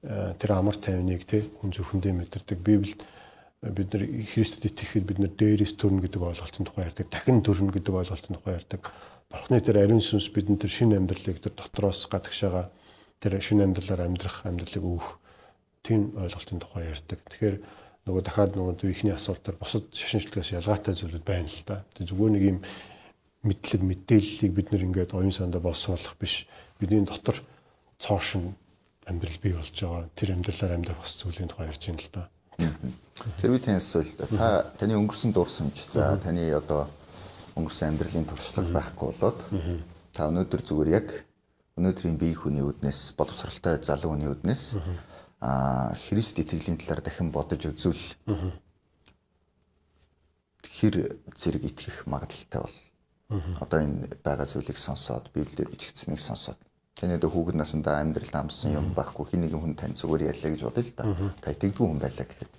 тэр амар тайвныг тий хүн зөвхөндөө мэдэрдэг. Библиэд бид нар Христэд итгэхэд бид нар дээрээс төрнө гэдэг ойлголтын тухай ярьдаг. Дахин төрнө гэдэг ойлголтын тухай ярьдаг. Бурхны тэр ариун сүнс бидэнд тэр шинэ амьдралыг тэр дотроос гадагшаага тэр шинэ амьдралаар амьдрах амьдралыг өгөх тийм ойлголтын тухай ярьдаг. Тэгэхээр нөгөө дахиад нөгөө ихний асуултаар бусад шашинчлагаас ялгаатай зүйлүүд байна л да. Тэг зүгээр нэг юм мэдлэг мэдээллийг бид нэр ингээд оюун санаанд боловсруулах биш. Бидний дотор цоошин амьдрал бий болж байгаа. Тэр амьдралаар амьдрах бас зүйлийн тухай ярьж байна л да. Тэр үе тань асуулт та таны өнгөрсөн дурсамж за таны одоо өнгөрсөн амьдралын туршлага байхгүй болоод та өнөөдөр зүгээр яг өнөөдрийн бие хүний үднэс боловсралтай залуу хүний үднэс Христ итгэлийн талаар дахин бодож үзвэл хэр зэрэг итгэх магадлалтай бол одоо энэ байгаа зүйлийг сонсоод Библиэр бичигдсэнийг сонсоод Таны дэ хүүхэд насндаа амьдралд амссан юм байхгүй хин нэгэн хүн тань зүгээр ярьлаа гэж бодъё л да. Та итгэдэггүй хүн байлаа гэхэд.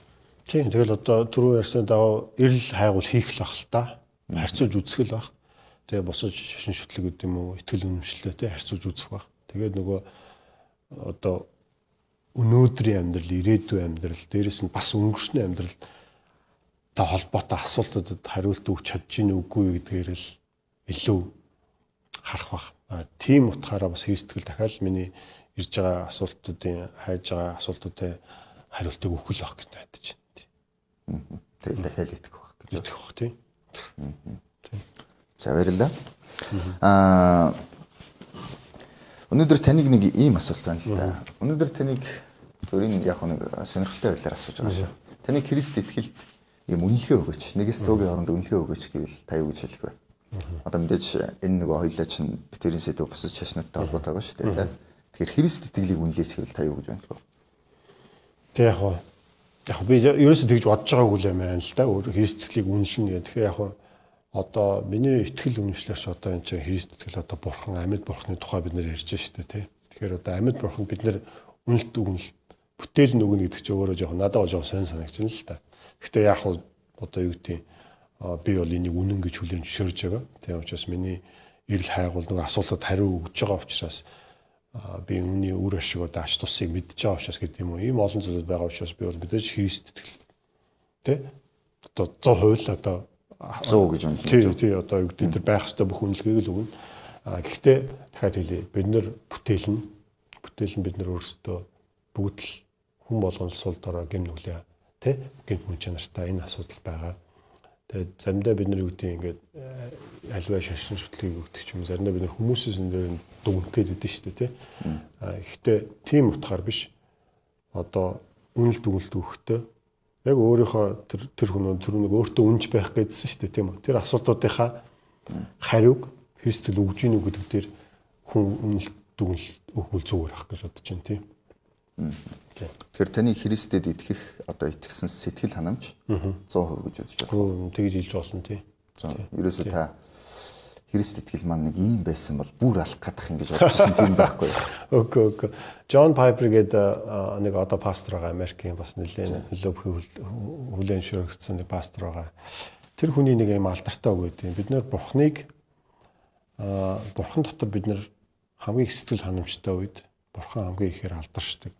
Тийм тэгэл одоо түрүү ярьсан даа эрэл хайгуул хийх л бах л та. Харьцуулж үзэх л бах. Тэгээ босож шашин шүтлэг гэдэг юм уу итгэл үнэмшлээ харьцуулж үзэх бах. Тэгээд нөгөө одоо өнөөдрийн амьдрал, ирээдүйн амьдрал, дээрэс нь бас өнгөрсний амьдрал та холбоотой асуултуудад хариулт өгч чадж гин үгүй гэдгээр л илүү харах бах. Тийм утгаараа бас хийстгэл дахиад миний ирж байгаа асуултуудын хайж байгаа асуултуудын хариултыг өгөх л бах гэж найдаж байна. Тэгэл дахиад итгэх бах гэж итгэх бах тийм. За баярлалаа. Өнөөдөр таныг нэг ийм асуулт байна л да. Өнөөдөр таныг зөвхөн яг нэг сонирхолтой байдлаар асууж байгаа шүү. Таны Христ итгэлд ийм үнэлгээ өгөөч. Нэгээс 100-ийн хооронд үнэлгээ өгөөч гэвэл та юу гэж хэлэх вэ? Одоо мэдээж энэ нөгөө хоёлаа чинь битэрийн сэдв босож чашнаттай холбоотой байгаа шүү дээ. Тэгэхээр Христ итгэлийг үнэлээч гэвэл та юу гэж байна вэ? Тэг яг би ерөөсөө тэгж бодож байгаагүй юм байна л да. Өөр Христ итгэлийг үнэлнэ гэх. Тэгэхээр яг одоо миний итгэл үнэмшлээс одоо энэ чинь Христ итгэл одоо бурхан амьд бурханы тухай бид нэр ярьж штэ тий. Тэгэхээр одоо амьд бурхан бид нэр үнэлт бүтээл нөгнө гэдэг чинь өөрөө жоохон надад жоохон сонь санагдчихна л та. Гэхдээ яг одоо юу гэдэг би бол энийг үнэн гэж хүлээн зөвшөөрж байгаа. Тийм учраас миний эрэл хайгуул нэг асуултад хариу өгж байгаа учраас би үүний үр ашиг одоо ач тусыг мэдж байгаа учраас гэдэг юм уу. Ийм олон зүйлүүд байгаа учраас би бол мэдээж Христ итгэл тий. Одоо 100% л одоо 100 гэж үнэлж. Тий одоо юу гэдэг тэр байх ёстой бүх үнэлгээг л өгнө. Гэхдээ дахиад хэлье. Бид нэр бүтээл нь бид нар өөрсдөө бүгд л хүн болгон сул дорой гин нүлээ тий гин хүн чанартай энэ асуудал байгаа. Тэгээд заримдаа бид нар юу гэдэг ингээд альва шашин шүтлгийг өгдөг ч юм заримдаа бид нар хүмүүсээс энэ дүгнэхэд өгдөн шүү дээ тий. Гэхдээ тийм утгаар биш. Одоо үнэл дүгнэлт өгөхдөө яг өөрийнхөө тэр хүн нэг өөртөө үнж байх гэдсэн шүү дээ тийм үү. Тэр асуудлуудынхаа хариуг Христэл өгж гин үү гэдэг дээр хүн үнэлт дүгнэлт өгвөл зүгээр ах гэж бодож байна тийм. Тэгэхээр таны Христэд итгэх одоо итгэсэн сэтгэл ханамж 100% гэж үзэж байна. Тэгж хэлж болно тий. Ерөөсөө та Христ итгэл маань нэг ийм байсан бол бүр алах гадах юм гэж бодсон тийм байхгүй. Окей. Джон Пайпер гэдэг нэг одоо пастор байгаа Америкийн бас нэлээд хүлээн зөвшөөрөгдсөн нэг пастор байгаа. Тэр хүний нэг юм алдартай үг гэдэг. Бид нэр Бурхныг Бурхан дотор бид нэр хамгийн их сэтгэл ханамжтай үед Бурхан хамгийн ихээр алдаршдаг.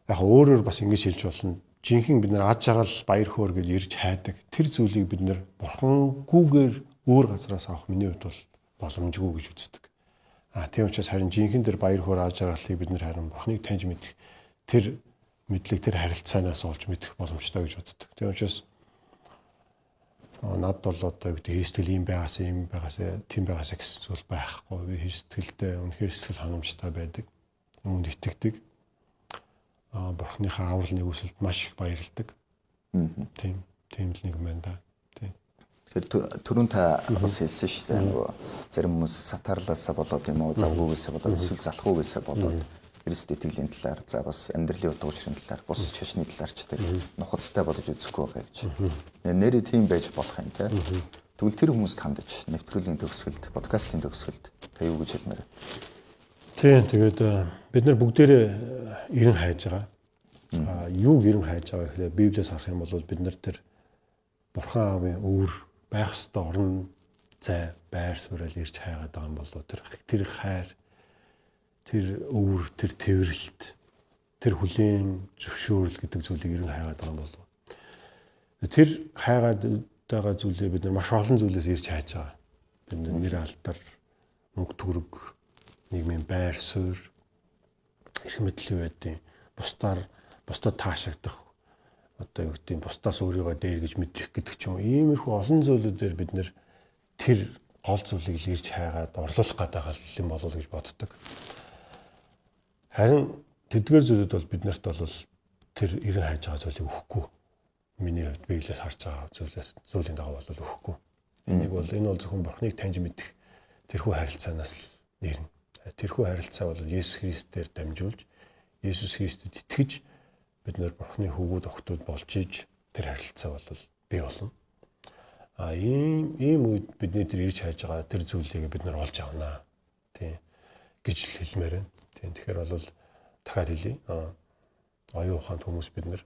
Яг өөрөөр бас ингэж хэлж болно. Жинхэнэ бид нар ад жаргал баяр хөөр гэж ирж хайдаг. Тэр зүйлийг бид нар Бурхангүйгээр өөр газараас авах миний хувьд бол боломжгүй гэж үздэг. Тийм учраас харин жинхэнэ тэр баяр хөөр ад жаргалыг бид нар харин Бурханыг таньж мэдэх тэр мэдлэг тэр харилцаанаас олж мэдэх боломжтой гэж боддог. Тийм учраас над бол одоо юу гэдэг хийстэл юм байгаас тийм байгаас гэсэн зүйл байхгүй. Би хийстгэлдээ үнэхээр сэтгэл ханамжтай байдаг. Үүнд итгэдэг. Бурхныхаа аврал нэгүсэлд маш их баярлдаг. Тийм л нэг юм байна да. Тийм. Тэгэхээр түрүүн та бас хэлсэн шүү дээ. Нөгөө зарим хүмүүс сатаарлаасаа болоод юм уу, завгүйгээсээ болоод эсвэл залхуугээсээ болоод Христ итгэлийн талаар за бас амьдралын утга учирын талаар бус шашны талаар ч тэр нухацтай болж үзэхгүй байгаа гэж. Нэрээ тийм байж болох юм те. Тэгвэл тэр хүмүүст хандаж нэвтрүүлгийн төгсгөлд, подкастын төгсгөлд та юу гэж хэлмээр вэ? Тийм тэгээд бид нар бүгдээрээ эрен хайж байгаа. Юуг эрен хайж байгаа гэхээр Библиэс харах юм бол бид нар тэр Бурхан аавын өвөр байх ёстой орон зай байр суурьал ирж хайгаад байгаа юм бол тэр хайр тэр өвөр тэр тэрвэрлэлт тэр хүлийн зөвшөөрөл гэдэг зүйлийг эрен хайгаад байгаа юм бол тэр хайгаад байгаа зүйлээ бид нар маш олон зүйлээс ирж хайж байгаа. Бид нэр алдар, мөнгө төгрөг, нийгмийн байр суурь, эрх мэдлийн байдیں۔ Бусдад таашахдах одоо юу гэдэг бусдаас өөрийгөө дээр гэж мэдэх гэдэг ч юм. Иймэрхүү олон зүйлүүдээр бид нэр тэр гол зүйлийг л ирж хайгаад орлуулах гэдэг юм болов уу гэж боддог. Харин тэдгээр зүйлүүд бол биднэрт бол тэр эрен хайж байгаа зүйлийг өгөхгүй. Миний хувьд Библиэс харж байгаа зүйлийн дагуу бол өгөхгүй. Энэ бол зөвхөн Бурхныг таньж мэдэх тэрхүү харилцаанаас л нэрнэ. Тэрхүү харилцаа бол Есүс Христээр дамжуулж Есүс Христэд итгэж бид нэр Бурхны хөвгүүд охтууд болж иж тэр харилцаа бол бий болно. Ийм үед бидний тэр ирж хайж байгаа тэр зүйлийг бид нар олж авнаа. Тийм. гэж л хэлмээр байна. Тийм тэгэхээр бол дахиад хэлье. Оюун ухаанд хүмүүс бид нар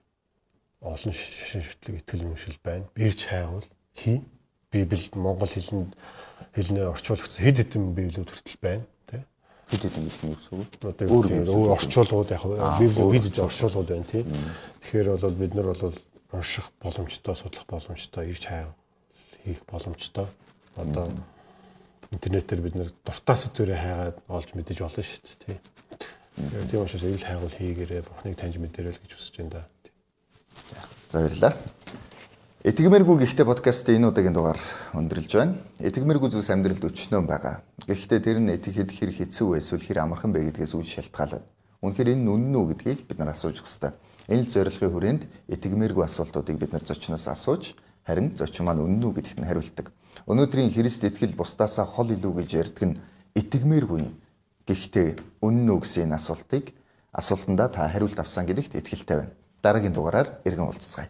олон шашин шүтлэг итгэл үнэмшил байна. Бирж хайгуул хий. Библи Монгол хэлнээ орчуулагдсан хэд хэдэн библиуд хүртэл байна. Хэд хэдэн гэдэг нь юу вэ? Өөр орчуулгууд яг библи хэд хэдэн орчуулгууд байна тийм. Тэгэхээр бол бид нар бол унших боломжтой, судлах боломжтой, ирж хайх хийх боломжтой. Одоо интернетээр бид нар дуртай сэдвэрээ хайгаад олж мэдэж болно шүү дээ тийм. Тийм учраас ил хайгуул хийгээрээ Бурхныг таньж мэдэрэл гэж хүсэж байна да. За баярлалаа. Итгэмээргүй гэхдээ подкастын энэ удаагийн дугаар өндөрлж байна. Итгэмээргүй зүйлс амьдралд өчнөө байгаа. Гэхдээ тэр нь итгэхэд хэр хэцүү эсвэл хэр амархан бэ гэдгээс үл шалтгаална. Үнэхээр энэ үнэн үү гэдгийг бид нар асууж хэвээр. Энэ л зорилгын хүрээнд итгэмээргүй асуултуудыг бид нар зочноос асууж, харин зочин маань үнэн үү гэдэгт нь хариулдаг. Өнөөдрийн Христ итгэл бусдаасаа хол илүү гэж ярьдаг нь итгэмээргүй. Гэхдээ үнэн үү гэсэн энэ асуултандаа та хариулт авсан гэдэгт итгэлтэй байна. Дараагийн дугаараар иргэн уулзцгаая.